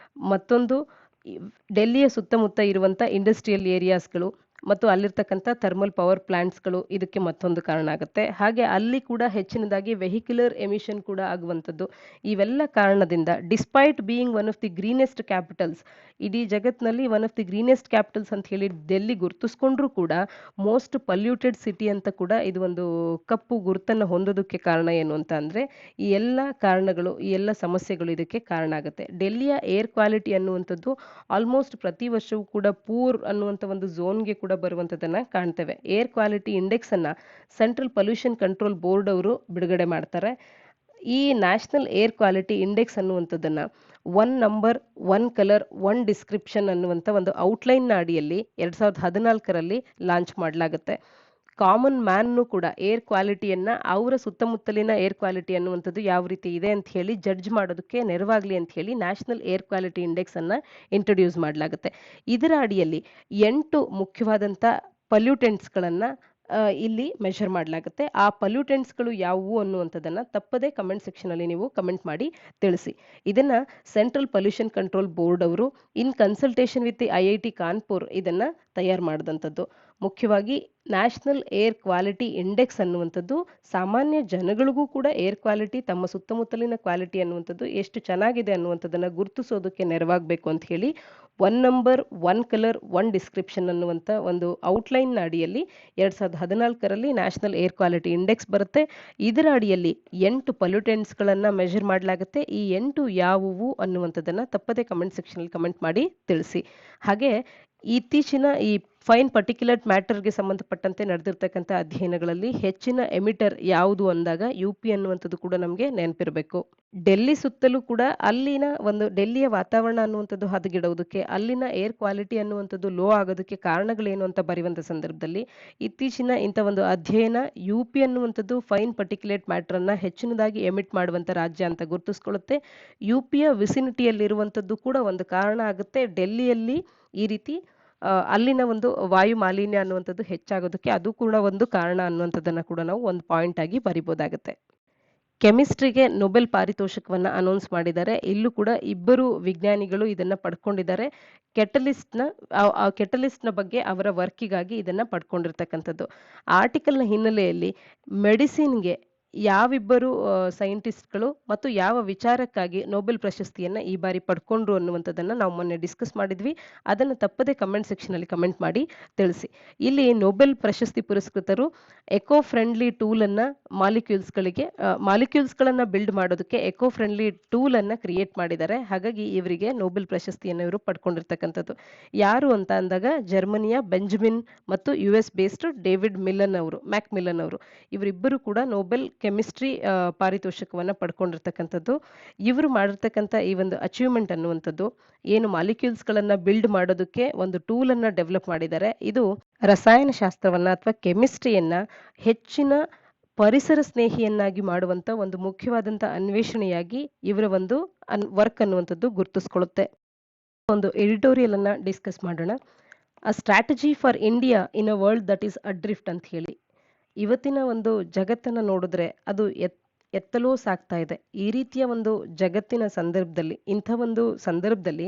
Speaker 1: ಮತ್ತೊಂದು ಡೆಲ್ಲಿಯ ಸುತ್ತಮುತ್ತ ಇರುವಂಥ ಇಂಡಸ್ಟ್ರಿಯಲ್ ಏರಿಯಾಸ್ಗಳು ಮತ್ತು ಅಲ್ಲಿರ್ತಕ್ಕಂಥ ಥರ್ಮಲ್ ಪವರ್ ಪ್ಲಾಂಟ್ಸ್ಗಳು ಇದಕ್ಕೆ ಮತ್ತೊಂದು ಕಾರಣ ಆಗುತ್ತೆ. ಹಾಗೆ ಅಲ್ಲಿ ಕೂಡ ಹೆಚ್ಚಿನದಾಗಿ ವೆಹಿಕ್ಯುಲರ್ ಎಮಿಷನ್ ಕೂಡ ಆಗುವಂಥದ್ದು. ಇವೆಲ್ಲ ಕಾರಣದಿಂದ despite being one of the greenest capitals, ಇಡೀ ಜಗತ್ನಲ್ಲಿ one of the greenest capitals ಅಂತ ಹೇಳಿ ಡೆಲ್ಲಿ ಗುರುತಿಸ್ಕೊಂಡ್ರೂ ಕೂಡ ಮೋಸ್ಟ್ ಪಲ್ಯೂಟೆಡ್ ಸಿಟಿ ಅಂತ ಕೂಡ ಇದು ಒಂದು ಕಪ್ಪು ಗುರುತನ್ನು ಹೊಂದೋದಕ್ಕೆ ಕಾರಣ ಏನು ಅಂತ ಅಂದ್ರೆ ಈ ಎಲ್ಲ ಕಾರಣಗಳು, ಈ ಎಲ್ಲ ಸಮಸ್ಯೆಗಳು ಇದಕ್ಕೆ ಕಾರಣ ಆಗುತ್ತೆ. ಡೆಲ್ಲಿಯ ಏರ್ ಕ್ವಾಲಿಟಿ ಅನ್ನುವಂಥದ್ದು ಆಲ್ಮೋಸ್ಟ್ ಪ್ರತಿ ವರ್ಷವೂ ಕೂಡ ಪೂರ್ ಅನ್ನುವಂಥ ಒಂದು ಝೋನ್ಗೆ ಕೂಡ ಬರುವಂಥದ್ದನ್ನ ಕಾಣ್ತೇವೆ. ಏರ್ ಕ್ವಾಲಿಟಿ ಇಂಡೆಕ್ಸ್ ಅನ್ನ ಸೆಂಟ್ರಲ್ ಪೊಲ್ಯೂಷನ್ ಕಂಟ್ರೋಲ್ ಬೋರ್ಡ್ ಅವರು ಬಿಡುಗಡೆ ಮಾಡ್ತಾರೆ. ಈ ನ್ಯಾಷನಲ್ ಏರ್ ಕ್ವಾಲಿಟಿ ಇಂಡೆಕ್ಸ್ ಅನ್ನುವಂಥದ್ದನ್ನ 1 ನಂಬರ್ 1 ಕಲರ್ 1 ಡಿಸ್ಕ್ರಿಪ್ಷನ್ ಅನ್ನುವಂಥ ಒಂದು ಔಟ್ಲೈನ್ ಅಡಿಯಲ್ಲಿ 2014ರಲ್ಲಿ ಲಾಂಚ್ ಮಾಡಲಾಗುತ್ತೆ. ಕಾಮನ್ ಮ್ಯಾನ್ನು ಕೂಡ ಏರ್ ಕ್ವಾಲಿಟಿಯನ್ನ ಅವರ ಸುತ್ತಮುತ್ತಲಿನ ಏರ್ ಕ್ವಾಲಿಟಿ ಅನ್ನುವಂಥದ್ದು ಯಾವ ರೀತಿ ಇದೆ ಅಂತ ಹೇಳಿ ಜಡ್ಜ್ ಮಾಡೋದಕ್ಕೆ ನೆರವಾಗ್ಲಿ ಅಂತ ಹೇಳಿ ನ್ಯಾಷನಲ್ ಏರ್ ಕ್ವಾಲಿಟಿ ಇಂಡೆಕ್ಸ್ ಅನ್ನ ಇಂಟ್ರೊಡ್ಯೂಸ್ ಮಾಡಲಾಗುತ್ತೆ. ಇದರ ಅಡಿಯಲ್ಲಿ 8 ಮುಖ್ಯವಾದಂಥ ಪಲ್ಯೂಟೆಂಟ್ಸ್ಗಳನ್ನ ಇಲ್ಲಿ ಮೆಷರ್ ಮಾಡಲಾಗುತ್ತೆ. ಆ ಪಲ್ಯೂಟೆಂಟ್ಸ್ಗಳು ಯಾವುವು ಅನ್ನುವಂಥದ್ದನ್ನ ತಪ್ಪದೇ ಕಮೆಂಟ್ ಸೆಕ್ಷನ್ ಅಲ್ಲಿ ನೀವು ಕಮೆಂಟ್ ಮಾಡಿ ತಿಳಿಸಿ. ಇದನ್ನ ಸೆಂಟ್ರಲ್ ಪೊಲ್ಯೂಷನ್ ಕಂಟ್ರೋಲ್ ಬೋರ್ಡ್ ಅವರು ಇನ್ ಕನ್ಸಲ್ಟೇಷನ್ ವಿತ್ IIT ಕಾನ್ಪುರ್ ಇದನ್ನ ತಯಾರು ಮಾಡಿದಂಥದ್ದು. ಮುಖ್ಯವಾಗಿ ನ್ಯಾಷನಲ್ ಏರ್ ಕ್ವಾಲಿಟಿ ಇಂಡೆಕ್ಸ್ ಅನ್ನುವಂಥದ್ದು ಸಾಮಾನ್ಯ ಜನಗಳಿಗೂ ಕೂಡ ಏರ್ ಕ್ವಾಲಿಟಿ, ತಮ್ಮ ಸುತ್ತಮುತ್ತಲಿನ ಕ್ವಾಲಿಟಿ ಅನ್ನುವಂಥದ್ದು ಎಷ್ಟು ಚೆನ್ನಾಗಿದೆ ಅನ್ನುವಂಥದ್ದನ್ನ ಗುರುತಿಸೋದಕ್ಕೆ ನೆರವಾಗಬೇಕು ಅಂತ ಹೇಳಿ 1 ನಂಬರ್ 1 ಕಲರ್ 1 ಡಿಸ್ಕ್ರಿಪ್ಷನ್ ಅನ್ನುವಂಥ ಒಂದು ಔಟ್ಲೈನ್ ಅಡಿಯಲ್ಲಿ 2014ರಲ್ಲಿ ನ್ಯಾಷನಲ್ ಏರ್ ಕ್ವಾಲಿಟಿ ಇಂಡೆಕ್ಸ್ ಬರುತ್ತೆ. ಇದರ ಅಡಿಯಲ್ಲಿ 8 ಪಲ್ಯೂಟೆಂಟ್ಸ್ಗಳನ್ನ ಮೆಷರ್ ಮಾಡಲಾಗುತ್ತೆ. ಈ 8 ಯಾವುವು ಅನ್ನುವಂಥದ್ದನ್ನ ತಪ್ಪದೇ ಕಮೆಂಟ್ ಸೆಕ್ಷನ್ ಅಲ್ಲಿ ಕಮೆಂಟ್ ಮಾಡಿ ತಿಳಿಸಿ. ಹಾಗೆ ಇತ್ತೀಚಿನ ಈ ಫೈನ್ ಪರ್ಟಿಕ್ಯುಲೇಟ್ ಮ್ಯಾಟರ್ಗೆ ಸಂಬಂಧಪಟ್ಟಂತೆ ನಡೆದಿರ್ತಕ್ಕಂಥ ಅಧ್ಯಯನಗಳಲ್ಲಿ ಹೆಚ್ಚಿನ ಎಮಿಟರ್ ಯಾವುದು ಅಂದಾಗ UP ಅನ್ನುವಂಥದ್ದು ಕೂಡ ನಮಗೆ ನೆನಪಿರಬೇಕು. ಡೆಲ್ಲಿ ಸುತ್ತಲೂ ಕೂಡ ಅಲ್ಲಿನ ಒಂದು ಡೆಲ್ಲಿಯ ವಾತಾವರಣ ಅನ್ನುವಂಥದ್ದು ಹದಗೆಡುವುದಕ್ಕೆ, ಅಲ್ಲಿನ ಏರ್ ಕ್ವಾಲಿಟಿ ಅನ್ನುವಂಥದ್ದು ಲೋ ಆಗೋದಕ್ಕೆ ಕಾರಣಗಳೇನು ಅಂತ ಬರೆಯುವಂಥ ಸಂದರ್ಭದಲ್ಲಿ ಇತ್ತೀಚಿನ ಇಂಥ ಒಂದು ಅಧ್ಯಯನ UP ಅನ್ನುವಂಥದ್ದು ಫೈನ್ ಪರ್ಟಿಕ್ಯುಲೇಟ್ ಮ್ಯಾಟರ್ ಅನ್ನ ಹೆಚ್ಚಿನದಾಗಿ ಎಮಿಟ್ ಮಾಡುವಂಥ ರಾಜ್ಯ ಅಂತ ಗುರುತಿಸ್ಕೊಳ್ಳುತ್ತೆ. UPಯ ವಿಸಿನಿಟಿಯಲ್ಲಿರುವಂಥದ್ದು ಕೂಡ ಒಂದು ಕಾರಣ ಆಗುತ್ತೆ. ಡೆಲ್ಲಿಯಲ್ಲಿ ಈ ರೀತಿ ಅಲ್ಲಿನ ಒಂದು ವಾಯು ಮಾಲಿನ್ಯ ಅನ್ನುವಂಥದ್ದು ಹೆಚ್ಚಾಗೋದಕ್ಕೆ ಅದು ಕೂಡ ಒಂದು ಕಾರಣ ಅನ್ನುವಂಥದ್ದನ್ನ ಕೂಡ ನಾವು ಒಂದು ಪಾಯಿಂಟ್ ಆಗಿ ಬರಿಬೋದಾಗುತ್ತೆ. ಕೆಮಿಸ್ಟ್ರಿಗೆ ನೊಬೆಲ್ ಪಾರಿತೋಷಕವನ್ನ ಅನೌನ್ಸ್ ಮಾಡಿದ್ದಾರೆ. ಇಲ್ಲೂ ಕೂಡ ಇಬ್ಬರು ವಿಜ್ಞಾನಿಗಳು ಇದನ್ನ ಪಡ್ಕೊಂಡಿದ್ದಾರೆ. ಕೆಟಲಿಸ್ಟ್ನ ಬಗ್ಗೆ ಅವರ ವರ್ಕಿಗಾಗಿ ಇದನ್ನ ಪಡ್ಕೊಂಡಿರ್ತಕ್ಕಂಥದ್ದು. ಆರ್ಟಿಕಲ್ನ ಹಿನ್ನೆಲೆಯಲ್ಲಿ ಮೆಡಿಸಿನ್ಗೆ ಯಾವಿಬ್ಬರು ಸೈಂಟಿಸ್ಟ್ಗಳು ಮತ್ತು ಯಾವ ವಿಚಾರಕ್ಕಾಗಿ ನೊಬೆಲ್ ಪ್ರಶಸ್ತಿಯನ್ನ ಈ ಬಾರಿ ಪಡ್ಕೊಂಡ್ರು ಅನ್ನುವಂಥದ್ದನ್ನ ನಾವು ಮೊನ್ನೆ ಡಿಸ್ಕಸ್ ಮಾಡಿದ್ವಿ. ಅದನ್ನು ತಪ್ಪದೆ ಕಮೆಂಟ್ ಸೆಕ್ಷನ್ ಅಲ್ಲಿ ಕಮೆಂಟ್ ಮಾಡಿ ತಿಳಿಸಿ. ಇಲ್ಲಿ ನೊಬೆಲ್ ಪ್ರಶಸ್ತಿ ಪುರಸ್ಕೃತರು ಎಕೋ ಫ್ರೆಂಡ್ಲಿ ಟೂಲ್ ಅನ್ನ ಮಾಲಿಕ್ಯೂಲ್ಸ್ಗಳನ್ನ ಬಿಲ್ಡ್ ಮಾಡೋದಕ್ಕೆ ಎಕೋ ಫ್ರೆಂಡ್ಲಿ ಟೂಲ್ ಅನ್ನ ಕ್ರಿಯೇಟ್ ಮಾಡಿದ್ದಾರೆ. ಹಾಗಾಗಿ ಇವರಿಗೆ ನೊಬೆಲ್ ಪ್ರಶಸ್ತಿಯನ್ನು ಇವರು ಪಡ್ಕೊಂಡಿರ್ತಕ್ಕಂಥದ್ದು. ಯಾರು ಅಂತ ಅಂದಾಗ ಜರ್ಮನಿಯ ಬೆಂಜಮಿನ್ ಮತ್ತು US ಬೇಸ್ಡ್ ಡೇವಿಡ್ ಮ್ಯಾಕ್ ಮಿಲ್ಲನ್ ಅವರು ಇವರಿಬ್ಬರು ಕೂಡ ನೊಬೆಲ್ ಕೆಮಿಸ್ಟ್ರಿ ಪಾರಿತೋಷಕವನ್ನ ಪಡ್ಕೊಂಡಿರ್ತಕ್ಕಂಥದ್ದು. ಇವರು ಮಾಡಿರ್ತಕ್ಕಂಥ ಈ ಒಂದು ಅಚೀವ್ಮೆಂಟ್ ಅನ್ನುವಂಥದ್ದು ಏನು ಮಾಲಿಕ್ಯೂಲ್ಸ್ಗಳನ್ನ ಬಿಲ್ಡ್ ಮಾಡೋದಕ್ಕೆ ಒಂದು ಟೂಲ್ ಅನ್ನ ಡೆವಲಪ್ ಮಾಡಿದ್ದಾರೆ. ಇದು ರಸಾಯನಶಾಸ್ತ್ರವನ್ನ ಅಥವಾ ಕೆಮಿಸ್ಟ್ರಿಯನ್ನ ಹೆಚ್ಚಿನ ಪರಿಸರ ಸ್ನೇಹಿಯನ್ನಾಗಿ ಮಾಡುವಂತ ಒಂದು ಮುಖ್ಯವಾದಂತ ಅನ್ವೇಷಣೆಯಾಗಿ ಇವರ ಒಂದು ವರ್ಕ್ ಅನ್ನುವಂಥದ್ದು ಗುರುತಿಸ್ಕೊಳ್ಳುತ್ತೆ. ಒಂದು ಎಡಿಟೋರಿಯಲ್ ಅನ್ನ ಡಿಸ್ಕಸ್ ಮಾಡೋಣ. A strategy for India in a world that is adrift ಅಂತ ಹೇಳಿ. ಇವತ್ತಿನ ಒಂದು ಜಗತ್ತನ್ನ ನೋಡಿದ್ರೆ ಅದು ಎತ್ತಲೋ ಸಾಗ್ತಾ ಇದೆ. ಈ ರೀತಿಯ ಒಂದು ಜಗತ್ತಿನ ಸಂದರ್ಭದಲ್ಲಿ ಇಂಥ ಒಂದು ಸಂದರ್ಭದಲ್ಲಿ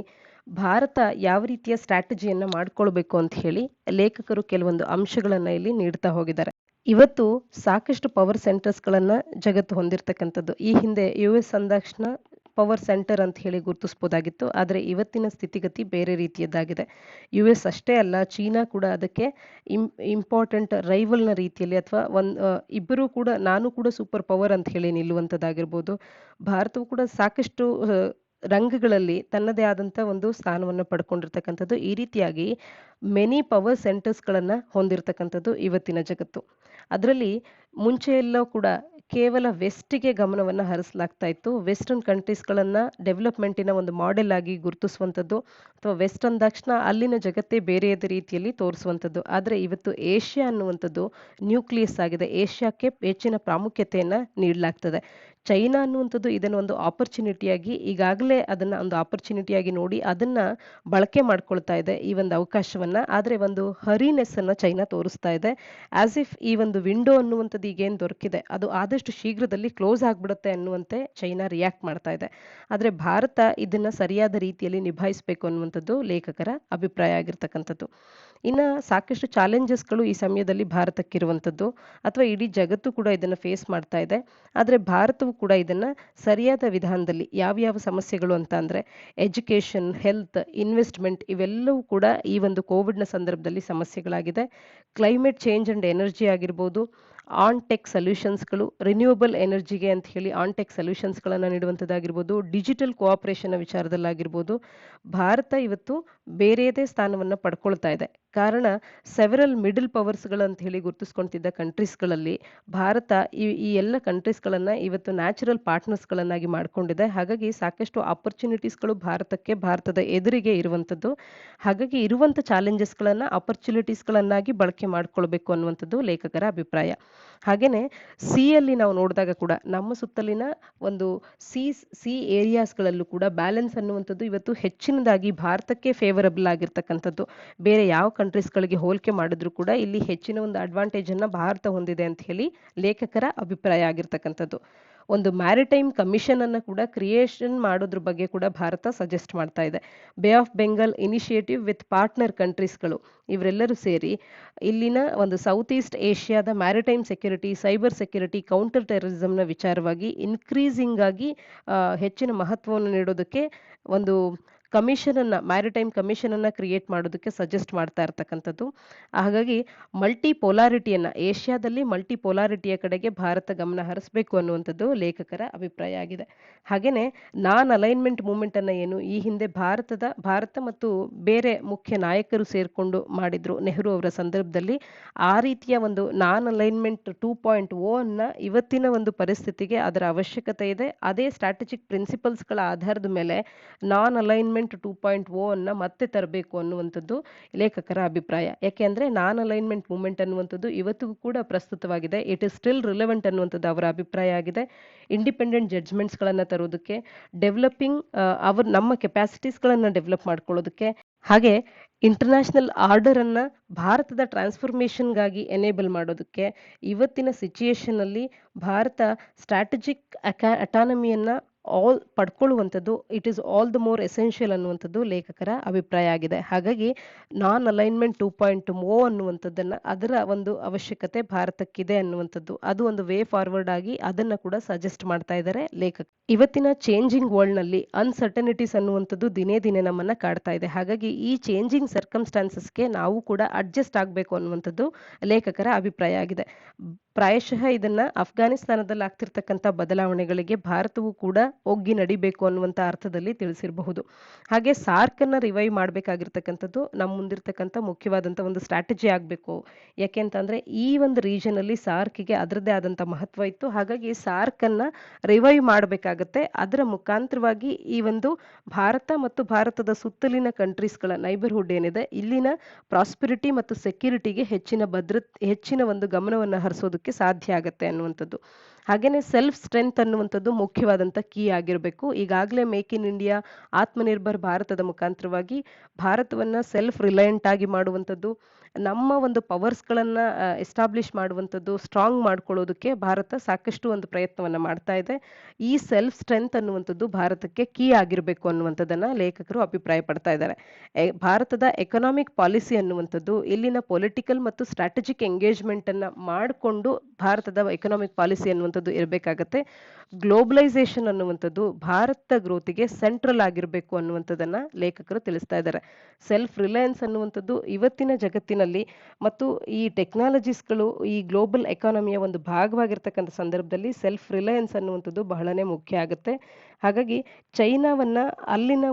Speaker 1: ಭಾರತ ಯಾವ ರೀತಿಯ ಸ್ಟ್ರಾಟಜಿಯನ್ನ ಮಾಡ್ಕೊಳ್ಬೇಕು ಅಂತ ಹೇಳಿ ಲೇಖಕರು ಕೆಲವೊಂದು ಅಂಶಗಳನ್ನ ಇಲ್ಲಿ ನೀಡ್ತಾ ಹೋಗಿದ್ದಾರೆ. ಇವತ್ತು ಸಾಕಷ್ಟು ಪವರ್ ಸೆಂಟರ್ಸ್ಗಳನ್ನ ಜಗತ್ತು ಹೊಂದಿರತಕ್ಕಂಥದ್ದು. ಈ ಹಿಂದೆ US ಅಂದಾಕ್ಷಣ ಪವರ್ ಸೆಂಟರ್ ಅಂತ ಹೇಳಿ ಗುರುತಿಸ್ಬೋದಾಗಿತ್ತು. ಆದರೆ ಇವತ್ತಿನ ಸ್ಥಿತಿಗತಿ ಬೇರೆ ರೀತಿಯದ್ದಾಗಿದೆ. US ಅಷ್ಟೇ ಅಲ್ಲ, ಚೀನಾ ಕೂಡ ಅದಕ್ಕೆ ಇಂಪಾರ್ಟೆಂಟ್ ರೈವಲ್ನ ರೀತಿಯಲ್ಲಿ ಅಥವಾ ಇಬ್ಬರೂ ಕೂಡ ನಾನು ಕೂಡ ಸೂಪರ್ ಪವರ್ ಅಂತ ಹೇಳಿ ನಿಲ್ಲುವಂಥದ್ದಾಗಿರ್ಬೋದು. ಭಾರತವು ಕೂಡ ಸಾಕಷ್ಟು ರಂಗಗಳಲ್ಲಿ ತನ್ನದೇ ಆದಂಥ ಒಂದು ಸ್ಥಾನವನ್ನು ಪಡ್ಕೊಂಡಿರ್ತಕ್ಕಂಥದ್ದು. ಈ ರೀತಿಯಾಗಿ ಮೆನಿ ಪವರ್ ಸೆಂಟರ್ಸ್ಗಳನ್ನು ಹೊಂದಿರತಕ್ಕಂಥದ್ದು ಇವತ್ತಿನ ಜಗತ್ತು. ಅದರಲ್ಲಿ ಮುಂಚೆ ಎಲ್ಲೋ ಕೂಡ ಕೇವಲ ವೆಸ್ಟಿಗೆ ಗಮನವನ್ನು ಹರಿಸಲಾಗ್ತಾ ಇತ್ತು. ವೆಸ್ಟರ್ನ್ ಕಂಟ್ರೀಸ್ಗಳನ್ನು ಡೆವಲಪ್ಮೆಂಟಿನ ಒಂದು ಮಾಡೆಲ್ ಆಗಿ ಗುರುತಿಸುವಂಥದ್ದು ಅಥವಾ ವೆಸ್ಟ್ ಅಂದಾಕ್ಷಣ ಅಲ್ಲಿನ ಜಗತ್ತೇ ಬೇರೆಯದ ರೀತಿಯಲ್ಲಿ ತೋರಿಸುವಂಥದ್ದು. ಆದರೆ ಇವತ್ತು ಏಷ್ಯಾ ಅನ್ನುವಂಥದ್ದು ನ್ಯೂಕ್ಲಿಯಸ್ ಆಗಿದೆ. ಏಷ್ಯಾಕ್ಕೆ ಹೆಚ್ಚಿನ ಪ್ರಾಮುಖ್ಯತೆಯನ್ನು ನೀಡಲಾಗ್ತದೆ. ಚೈನಾ ಅನ್ನುವಂಥದ್ದು ಇದನ್ನು ಒಂದು ಆಪರ್ಚುನಿಟಿಯಾಗಿ ಈಗಾಗಲೇ ಅದನ್ನ ಒಂದು ಆಪರ್ಚುನಿಟಿಯಾಗಿ ನೋಡಿ ಅದನ್ನ ಬಳಕೆ ಮಾಡ್ಕೊಳ್ತಾ ಇದೆ ಈ ಒಂದು ಅವಕಾಶವನ್ನ. ಆದರೆ ಒಂದು ಹರಿನೆಸ್ ಅನ್ನ ಚೈನಾ ತೋರಿಸ್ತಾ ಇದೆ. ಆಸ್ ಇಫ್ ಈ ಒಂದು ವಿಂಡೋ ಅನ್ನುವಂಥದ್ದು ಈಗೇನು ದೊರಕಿದೆ ಅದು ಆದಷ್ಟು ಶೀಘ್ರದಲ್ಲಿ ಕ್ಲೋಸ್ ಆಗ್ಬಿಡುತ್ತೆ ಅನ್ನುವಂತೆ ಚೈನಾ ರಿಯಾಕ್ಟ್ ಮಾಡ್ತಾ ಇದೆ. ಆದರೆ ಭಾರತ ಇದನ್ನ ಸರಿಯಾದ ರೀತಿಯಲ್ಲಿ ನಿಭಾಯಿಸಬೇಕು ಅನ್ನುವಂಥದ್ದು ಲೇಖಕರ ಅಭಿಪ್ರಾಯ ಆಗಿರ್ತಕ್ಕಂಥದ್ದು. ಇನ್ನು ಸಾಕಷ್ಟು ಚಾಲೆಂಜಸ್ಗಳು ಈ ಸಮಯದಲ್ಲಿ ಭಾರತಕ್ಕಿರುವಂಥದ್ದು ಅಥವಾ ಇಡೀ ಜಗತ್ತು ಕೂಡ ಇದನ್ನು ಫೇಸ್ ಮಾಡ್ತಾ ಇದೆ. ಆದರೆ ಭಾರತವು ಕೂಡ ಇದನ್ನ ಸರಿಯಾದ ವಿಧಾನದಲ್ಲಿ ಯಾವ್ಯಾವ ಸಮಸ್ಯೆಗಳು ಅಂತ ಅಂದ್ರೆ ಎಜುಕೇಶನ್, ಹೆಲ್ತ್, ಇನ್ವೆಸ್ಟ್ಮೆಂಟ್ ಇವೆಲ್ಲವೂ ಕೂಡ ಈ ಒಂದು ಕೋವಿಡ್ನ ಸಂದರ್ಭದಲ್ಲಿ ಸಮಸ್ಯೆಗಳಾಗಿದೆ. ಕ್ಲೈಮೇಟ್ ಚೇಂಜ್ ಅಂಡ್ ಎನರ್ಜಿ ಆಗಿರ್ಬೋದು, ಆನ್ ಟೆಕ್ ಸೊಲ್ಯೂಷನ್ಸ್ಗಳು, ರಿನ್ಯೂವಬಲ್ ಎನರ್ಜಿಗೆ ಅಂತ ಹೇಳಿ ಆನ್ ಟೆಕ್ ಸೊಲ್ಯೂಷನ್ಸ್ಗಳನ್ನು ನೀಡುವಂಥದ್ದಾಗಿರ್ಬೋದು, ಡಿಜಿಟಲ್ ಕೋಆಪರೇಷನ್ ವಿಚಾರದಲ್ಲಾಗಿರ್ಬೋದು ಭಾರತ ಇವತ್ತು ಬೇರೆಯದೇ ಸ್ಥಾನವನ್ನು ಪಡ್ಕೊಳ್ತಾ ಇದೆ. ಕಾರಣ ಸೆವೆರಲ್ ಮಿಡಲ್ ಪವರ್ಸ್ಗಳಂತ ಹೇಳಿ ಗುರುತಿಸ್ಕೊಳ್ತಿದ್ದ ಕಂಟ್ರೀಸ್ಗಳಲ್ಲಿ ಭಾರತ ಈ ಎಲ್ಲ ಕಂಟ್ರೀಸ್ಗಳನ್ನು ಇವತ್ತು ನ್ಯಾಚುರಲ್ ಪಾರ್ಟ್ನರ್ಸ್ಗಳನ್ನಾಗಿ ಮಾಡಿಕೊಂಡಿದೆ. ಹಾಗಾಗಿ ಸಾಕಷ್ಟು ಆಪರ್ಚುನಿಟೀಸ್ಗಳು ಭಾರತದ ಎದುರಿಗೆ ಇರುವಂಥದ್ದು. ಹಾಗಾಗಿ ಇರುವಂಥ ಚಾಲೆಂಜಸ್ಗಳನ್ನು ಆಪರ್ಚುನಿಟೀಸ್ಗಳನ್ನಾಗಿ ಬಳಕೆ ಮಾಡ್ಕೊಳ್ಬೇಕು ಅನ್ನುವಂಥದ್ದು ಲೇಖಕರ ಅಭಿಪ್ರಾಯ. ಹಾಗೇನೆ ಸಿಯಲ್ಲಿ ನಾವು ನೋಡಿದಾಗ ಕೂಡ ನಮ್ಮ ಸುತ್ತಲಿನ ಒಂದು ಸಿ ಏರಿಯಾಸ್ಗಳಲ್ಲೂ ಕೂಡ ಬ್ಯಾಲೆನ್ಸ್ ಅನ್ನುವಂಥದ್ದು ಇವತ್ತು ಹೆಚ್ಚಿನದಾಗಿ ಭಾರತಕ್ಕೆ ಫೇವರಬಲ್ ಆಗಿರ್ತಕ್ಕಂಥದ್ದು. ಬೇರೆ ಯಾವ ಕಂಟ್ರೀಸ್ಗಳಿಗೆ ಹೋಲಿಕೆ ಮಾಡಿದ್ರು ಕೂಡ ಇಲ್ಲಿ ಹೆಚ್ಚಿನ ಒಂದು ಅಡ್ವಾಂಟೇಜ್ ಅನ್ನ ಭಾರತ ಹೊಂದಿದೆ ಅಂತ ಹೇಳಿ ಲೇಖಕರ ಅಭಿಪ್ರಾಯ ಆಗಿರ್ತಕ್ಕಂಥದ್ದು. ಒಂದು ಮ್ಯಾರಿಟೈಮ್ ಕಮಿಷನ್ ಅನ್ನ ಕೂಡ ಕ್ರಿಯೇಷನ್ ಮಾಡೋದ್ರ ಬಗ್ಗೆ ಕೂಡ ಭಾರತ ಸಜೆಸ್ಟ್ ಮಾಡ್ತಾ ಇದೆ. Bay of Bengal initiative with partner ಕಂಟ್ರೀಸ್ಗಳು ಇವರೆಲ್ಲರೂ ಸೇರಿ ಇಲ್ಲಿನ ಒಂದು ಸೌತ್ ಈಸ್ಟ್ ಏಷ್ಯಾದ maritime security, cyber security, counter ಟೆರರಿಸಂನ ವಿಚಾರವಾಗಿ ಇನ್ಕ್ರೀಸಿಂಗ್ ಆಗಿ ಹೆಚ್ಚಿನ ಮಹತ್ವವನ್ನು ನೀಡೋದಕ್ಕೆ ಒಂದು ಮ್ಯಾರಿಟೈಮ್ ಕಮಿಷನ್ ಅನ್ನ ಕ್ರಿಯೇಟ್ ಮಾಡೋದಕ್ಕೆ ಸಜೆಸ್ಟ್ ಮಾಡ್ತಾ ಇರ್ತಕ್ಕಂಥದ್ದು. ಹಾಗಾಗಿ ಏಷ್ಯಾದಲ್ಲಿ ಮಲ್ಟಿಪೋಲಾರಿಟಿಯ ಕಡೆಗೆ ಭಾರತ ಗಮನ ಹರಿಸಬೇಕು ಅನ್ನುವಂಥದ್ದು ಲೇಖಕರ ಅಭಿಪ್ರಾಯ ಆಗಿದೆ. ಹಾಗೇನೆ ನಾನ್ ಅಲೈನ್ಮೆಂಟ್ ಮೂವ್ಮೆಂಟ್ ಅನ್ನ ಏನು ಈ ಹಿಂದೆ ಭಾರತ ಮತ್ತು ಬೇರೆ ಮುಖ್ಯ ನಾಯಕರು ಸೇರ್ಕೊಂಡು ಮಾಡಿದ್ರು ನೆಹರು ಅವರ ಸಂದರ್ಭದಲ್ಲಿ, ಆ ರೀತಿಯ ಒಂದು ನಾನ್ ಅಲೈನ್ಮೆಂಟ್ 2.0 ಅನ್ನ ಇವತ್ತಿನ ಒಂದು ಪರಿಸ್ಥಿತಿಗೆ ಅದರ ಅವಶ್ಯಕತೆ ಇದೆ. ಅದೇ ಸ್ಟ್ರಾಟಜಿಕ್ ಪ್ರಿನ್ಸಿಪಲ್ಸ್ಗಳ ಆಧಾರದ ಮೇಲೆ ನಾನ್ ಅಲೈನ್ಮೆಂಟ್ 2.0 ಅನ್ನ ಮತ್ತೆ ತರಬೇಕು ಅನ್ನುವಂಥದ್ದು ಲೇಖಕರ ಅಭಿಪ್ರಾಯ. ಯಾಕೆಂದ್ರೆ ನಾನ್ ಅಲೈನ್ಮೆಂಟ್ ಮೂವ್ಮೆಂಟ್ ಅನ್ನುವಂಥದ್ದು ಇವತ್ತಿಗೂ ಕೂಡ ಪ್ರಸ್ತುತವಾಗಿದೆ. ಇಟ್ ಇಸ್ ಸ್ಟಿಲ್ ರಿಲೆವೆಂಟ್ ಅನ್ನುವಂಥದ್ದು ಅವರ ಅಭಿಪ್ರಾಯ ಆಗಿದೆ. ಇಂಡಿಪೆಂಡೆಂಟ್ ಜಡ್ಜ್ಮೆಂಟ್ಸ್ಗಳನ್ನು ತರೋದಕ್ಕೆ, ನಮ್ಮ ಕೆಪಾಸಿಟೀಸ್ಗಳನ್ನು ಡೆವಲಪ್ ಮಾಡ್ಕೊಳ್ಳೋದಕ್ಕೆ, ಹಾಗೆ ಇಂಟರ್ನ್ಯಾಷನಲ್ ಆರ್ಡರ್ ಅನ್ನ ಭಾರತದ ಟ್ರಾನ್ಸ್ಫಾರ್ಮೇಷನ್ಗಾಗಿ ಎನೇಬಲ್ ಮಾಡೋದಕ್ಕೆ ಇವತ್ತಿನ ಸಿಚುಯೇಷನ್ ಅಲ್ಲಿ ಭಾರತ ಸ್ಟ್ರಾಟಜಿಕ್ ಅಟಾನಮಿಯನ್ನ ಪಡ್ಕೊಳ್ಳುವಂಥದ್ದು it is all the more essential ಅನ್ನುವಂಥದ್ದು ಲೇಖಕರ ಅಭಿಪ್ರಾಯ ಆಗಿದೆ. ಹಾಗಾಗಿ ನಾನ್ ಅಲೈನ್ಮೆಂಟ್ 2.0 ಅನ್ನುವಂಥದ್ದನ್ನ ಅದರ ಒಂದು ಅವಶ್ಯಕತೆ ಭಾರತಕ್ಕಿದೆ ಅನ್ನುವಂಥದ್ದು ಅದು ಒಂದು ವೇ ಫಾರ್ವರ್ಡ್ ಆಗಿ ಅದನ್ನ ಕೂಡ ಸಜೆಸ್ಟ್ ಮಾಡ್ತಾ ಇದ್ದಾರೆ ಲೇಖಕ. ಇವತ್ತಿನ ಚೇಂಜಿಂಗ್ ವರ್ಲ್ಡ್ ನಲ್ಲಿ ಅನ್ಸರ್ಟನಿಟೀಸ್ ಅನ್ನುವಂಥದ್ದು ದಿನೇ ದಿನೇ ನಮ್ಮನ್ನ ಕಾಡ್ತಾ ಇದೆ. ಹಾಗಾಗಿ ಈ ಚೇಂಜಿಂಗ್ ಸರ್ಕಮ್ಸ್ಟಾನ್ಸಸ್ಗೆ ನಾವು ಕೂಡ ಅಡ್ಜಸ್ಟ್ ಆಗಬೇಕು ಅನ್ನುವಂಥದ್ದು ಲೇಖಕರ ಅಭಿಪ್ರಾಯ ಆಗಿದೆ. ಪ್ರಾಯಶಃ ಇದನ್ನ ಅಫ್ಘಾನಿಸ್ತಾನದಲ್ಲಿ ಆಗ್ತಿರ್ತಕ್ಕಂಥ ಬದಲಾವಣೆಗಳಿಗೆ ಭಾರತವು ಕೂಡ ಒಗ್ಗಿ ನಡಿಬೇಕು ಅನ್ನುವಂಥ ಅರ್ಥದಲ್ಲಿ ತಿಳಿಸಿರಬಹುದು. ಹಾಗೆ ಸಾರ್ಕ್ ಅನ್ನ ರಿವೈವ್ ಮಾಡಬೇಕಾಗಿರ್ತಕ್ಕಂಥದ್ದು ನಮ್ಮ ಮುಂದಿರ್ತಕ್ಕಂಥ ಮುಖ್ಯವಾದಂಥ ಒಂದು ಸ್ಟ್ರಾಟಜಿ ಆಗಬೇಕು. ಯಾಕೆಂತಂದ್ರೆ ಈ ಒಂದು ರೀಜನ್ ಅಲ್ಲಿ ಸಾರ್ಕ್ಗೆ ಅದರದ್ದೇ ಆದಂಥ ಮಹತ್ವ ಇತ್ತು. ಹಾಗಾಗಿ ಸಾರ್ಕ್ ಅನ್ನ ರಿವೈವ್ ಮಾಡಬೇಕಾಗತ್ತೆ. ಅದರ ಮುಖಾಂತರವಾಗಿ ಈ ಒಂದು ಭಾರತ ಮತ್ತು ಭಾರತದ ಸುತ್ತಲಿನ ಕಂಟ್ರೀಸ್ಗಳ ನೈಬರ್ಹುಡ್ ಏನಿದೆ ಇಲ್ಲಿನ ಪ್ರಾಸ್ಪೆರಿಟಿ ಮತ್ತು ಸೆಕ್ಯೂರಿಟಿಗೆ ಹೆಚ್ಚಿನ ಒಂದು ಗಮನವನ್ನು ಹರಿಸೋದಕ್ಕೆ ಸಾಧ್ಯ ಆಗತ್ತೆ ಅನ್ನುವಂಥದ್ದು. ಹಾಗೇನೆ ಸೆಲ್ಫ್ ಸ್ಟ್ರೆಂತ್ ಅನ್ನುವಂಥದ್ದು ಮುಖ್ಯವಾದಂಥ ಕೀ ಆಗಿರಬೇಕು. ಈಗಾಗಲೇ ಮೇಕ್ ಇನ್ ಇಂಡಿಯಾ, ಆತ್ಮನಿರ್ಭರ್ ಭಾರತದ ಮುಖಾಂತರವಾಗಿ ಭಾರತವನ್ನ ಸೆಲ್ಫ್ ರಿಲಯಂಟ್ ಆಗಿ ಮಾಡುವಂಥದ್ದು, ನಮ್ಮ ಒಂದು ಪವರ್ಸ್ಗಳನ್ನ ಎಸ್ಟಾಬ್ಲಿಷ್ ಮಾಡುವಂಥದ್ದು, ಸ್ಟ್ರಾಂಗ್ ಮಾಡ್ಕೊಳ್ಳೋದಕ್ಕೆ ಭಾರತ ಸಾಕಷ್ಟು ಒಂದು ಪ್ರಯತ್ನವನ್ನ ಮಾಡ್ತಾ ಇದೆ. ಈ ಸೆಲ್ಫ್ ಸ್ಟ್ರೆಂತ್ ಅನ್ನುವಂಥದ್ದು ಭಾರತಕ್ಕೆ ಕೀ ಆಗಿರಬೇಕು ಅನ್ನುವಂಥದ್ದನ್ನ ಲೇಖಕರು ಅಭಿಪ್ರಾಯ ಪಡ್ತಾ ಇದ್ದಾರೆ. ಭಾರತದ ಎಕನಾಮಿಕ್ ಪಾಲಿಸಿ ಅನ್ನುವಂಥದ್ದು ಇಲ್ಲಿನ ಪೊಲಿಟಿಕಲ್ ಮತ್ತು ಸ್ಟ್ರಾಟಜಿಕ್ ಎಂಗೇಜ್ಮೆಂಟ್ ಅನ್ನ ಮಾಡಿಕೊಂಡು ಭಾರತದ ಎಕನಾಮಿಕ್ ಪಾಲಿಸಿ ಅನ್ನುವಂಥದ್ದು ಇರಬೇಕಾಗತ್ತೆ. ಗ್ಲೋಬಲೈಸೇಷನ್ ಅನ್ನುವಂಥದ್ದು ಭಾರತ ಗ್ರೋತಿಗೆ ಸೆಂಟ್ರಲ್ ಆಗಿರಬೇಕು ಅನ್ನುವಂಥದ್ದನ್ನ ಲೇಖಕರು ತಿಳಿಸ್ತಾ ಇದ್ದಾರೆ. ಸೆಲ್ಫ್ ರಿಲಯನ್ಸ್ ಅನ್ನುವಂಥದ್ದು ಇವತ್ತಿನ ಜಗತ್ತಿನಲ್ಲಿ ಮತ್ತು ಈ ಟೆಕ್ನಾಲಜೀಸ್ಗಳು ಈ ಗ್ಲೋಬಲ್ ಎಕಾನಮಿಯ ಒಂದು ಭಾಗವಾಗಿರ್ತಕ್ಕಂಥ ಸಂದರ್ಭದಲ್ಲಿ ಸೆಲ್ಫ್ ರಿಲಯನ್ಸ್ ಅನ್ನುವಂಥದ್ದು ಬಹಳನೇ ಮುಖ್ಯ ಆಗುತ್ತೆ. ಹಾಗಾಗಿ ಚೈನಾವನ್ನ ಅಲ್ಲಿನ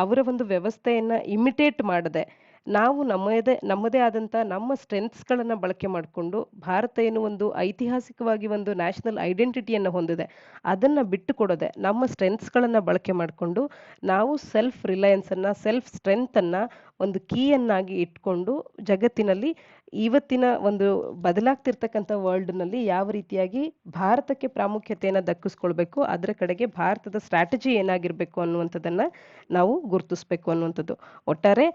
Speaker 1: ಅವರ ಒಂದು ವ್ಯವಸ್ಥೆಯನ್ನ ಇಮಿಟೇಟ್ ಮಾಡದೆ ನಾವು ನಮ್ಮದೇ ಆದಂಥ ನಮ್ಮ ಸ್ಟ್ರೆಂತ್ಸ್ಗಳನ್ನ ಬಳಕೆ ಮಾಡಿಕೊಂಡು ಭಾರತ ಏನು ಒಂದು ಐತಿಹಾಸಿಕವಾಗಿ ಒಂದು ನ್ಯಾಷನಲ್ ಐಡೆಂಟಿಟಿಯನ್ನು ಹೊಂದಿದೆ ಅದನ್ನ ಬಿಟ್ಟು ಕೊಡದೆ ನಮ್ಮ ಸ್ಟ್ರೆಂತ್ಸ್ಗಳನ್ನ ಬಳಕೆ ಮಾಡಿಕೊಂಡು ನಾವು ಸೆಲ್ಫ್ ರಿಲಯನ್ಸ್ ಅನ್ನ ಸೆಲ್ಫ್ ಸ್ಟ್ರೆಂತ್ ಅನ್ನ ಒಂದು ಕೀಯನ್ನಾಗಿ ಇಟ್ಕೊಂಡು ಜಗತ್ತಿನಲ್ಲಿ ಇವತ್ತಿನ ಒಂದು ಬದಲಾಗ್ತಿರ್ತಕ್ಕಂಥ ವರ್ಲ್ಡ್ನಲ್ಲಿ ಯಾವ ರೀತಿಯಾಗಿ ಭಾರತಕ್ಕೆ ಪ್ರಾಮುಖ್ಯತೆಯನ್ನು ದಕ್ಕಿಸ್ಕೊಳ್ಬೇಕು, ಅದರ ಕಡೆಗೆ ಭಾರತದ ಸ್ಟ್ರಾಟಜಿ ಏನಾಗಿರ್ಬೇಕು ಅನ್ನುವಂಥದ್ದನ್ನ ನಾವು ಗುರುತಿಸ್ಬೇಕು ಅನ್ನುವಂಥದ್ದು. ಒಟ್ಟಾರೆ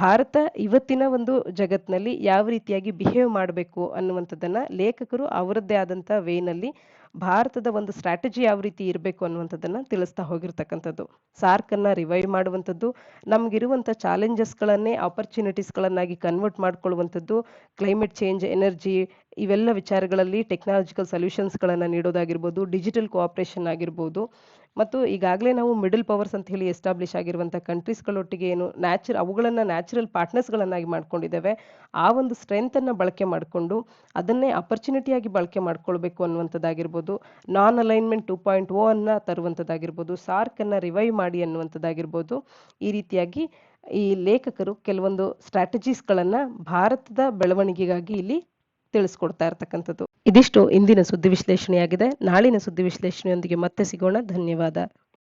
Speaker 1: ಭಾರತ ಇವತ್ತಿನ ಒಂದು ಜಗತ್ತಿನಲ್ಲಿ ಯಾವ ರೀತಿಯಾಗಿ ಬಿಹೇವ್ ಮಾಡಬೇಕು ಅನ್ನುವಂಥದ್ದನ್ನ ಲೇಖಕರು ಅವರದ್ದೇ ಆದಂಥ ವೇನಲ್ಲಿ ಭಾರತದ ಒಂದು ಸ್ಟ್ರಾಟಜಿ ಯಾವ ರೀತಿ ಇರಬೇಕು ಅನ್ನುವಂಥದ್ದನ್ನ ತಿಳಿಸ್ತಾ ಹೋಗಿರ್ತಕ್ಕಂಥದ್ದು. ಸಾರ್ಕ್ ಅನ್ನ ರಿವೈವ್ ಮಾಡುವಂಥದ್ದು, ನಮ್ಗಿರುವಂಥ ಚಾಲೆಂಜಸ್ಗಳನ್ನೇ ಆಪರ್ಚುನಿಟೀಸ್ಗಳನ್ನಾಗಿ ಕನ್ವರ್ಟ್ ಮಾಡ್ಕೊಳ್ಳುವಂಥದ್ದು, ಕ್ಲೈಮೇಟ್ ಚೇಂಜ್, ಎನರ್ಜಿ ಇವೆಲ್ಲ ವಿಚಾರಗಳಲ್ಲಿ ಟೆಕ್ನಾಲಜಿಕಲ್ ಸೊಲ್ಯೂಷನ್ಸ್ಗಳನ್ನು ನೀಡೋದಾಗಿರ್ಬೋದು, ಡಿಜಿಟಲ್ ಕೋಆಪರೇಷನ್ ಆಗಿರ್ಬೋದು, ಮತ್ತು ಈಗಾಗಲೇ ನಾವು ಮಿಡಲ್ ಪವರ್ಸ್ ಅಂತ ಹೇಳಿ ಎಸ್ಟಾಬ್ಲಿಷ್ ಆಗಿರುವಂಥ ಕಂಟ್ರೀಸ್ಗಳೊಟ್ಟಿಗೆ ಏನು ಅವುಗಳನ್ನು ನ್ಯಾಚುರಲ್ ಪಾರ್ಟ್ನರ್ಸ್ಗಳನ್ನಾಗಿ ಮಾಡ್ಕೊಂಡಿದ್ದೇವೆ. ಆ ಒಂದು ಸ್ಟ್ರೆಂತನ್ನು ಬಳಕೆ ಮಾಡಿಕೊಂಡು ಅದನ್ನೇ ಅಪರ್ಚುನಿಟಿಯಾಗಿ ಬಳಕೆ ಮಾಡ್ಕೊಳ್ಬೇಕು ಅನ್ನುವಂಥದ್ದಾಗಿರ್ಬೋದು, ನಾನ್ ಅಲೈನ್ಮೆಂಟ್ 2.0 ಅನ್ನ ತರುವಂಥದ್ದಾಗಿರ್ಬೋದು, ಸಾರ್ಕ್ ಅನ್ನ ರಿವೈವ್ ಮಾಡಿ ಅನ್ನುವಂಥದ್ದಾಗಿರ್ಬೋದು. ಈ ರೀತಿಯಾಗಿ ಈ ಲೇಖಕರು ಕೆಲವೊಂದು ಸ್ಟ್ರಾಟಜೀಸ್ಗಳನ್ನ ಭಾರತದ ಬೆಳವಣಿಗೆಗಾಗಿ ಇಲ್ಲಿ ತಿಳಿಸ್ಕೊಡ್ತಾ ಇರ್ತಕ್ಕಂಥದ್ದು. ಇದಿಷ್ಟು ಇಂದಿನ ಸುದ್ದಿ ವಿಶ್ಲೇಷಣೆಯಾಗಿದೆ. ನಾಳಿನ ಸುದ್ದಿ ವಿಶ್ಲೇಷಣೆಯೊಂದಿಗೆ ಮತ್ತೆ ಸಿಗೋಣ. ಧನ್ಯವಾದ.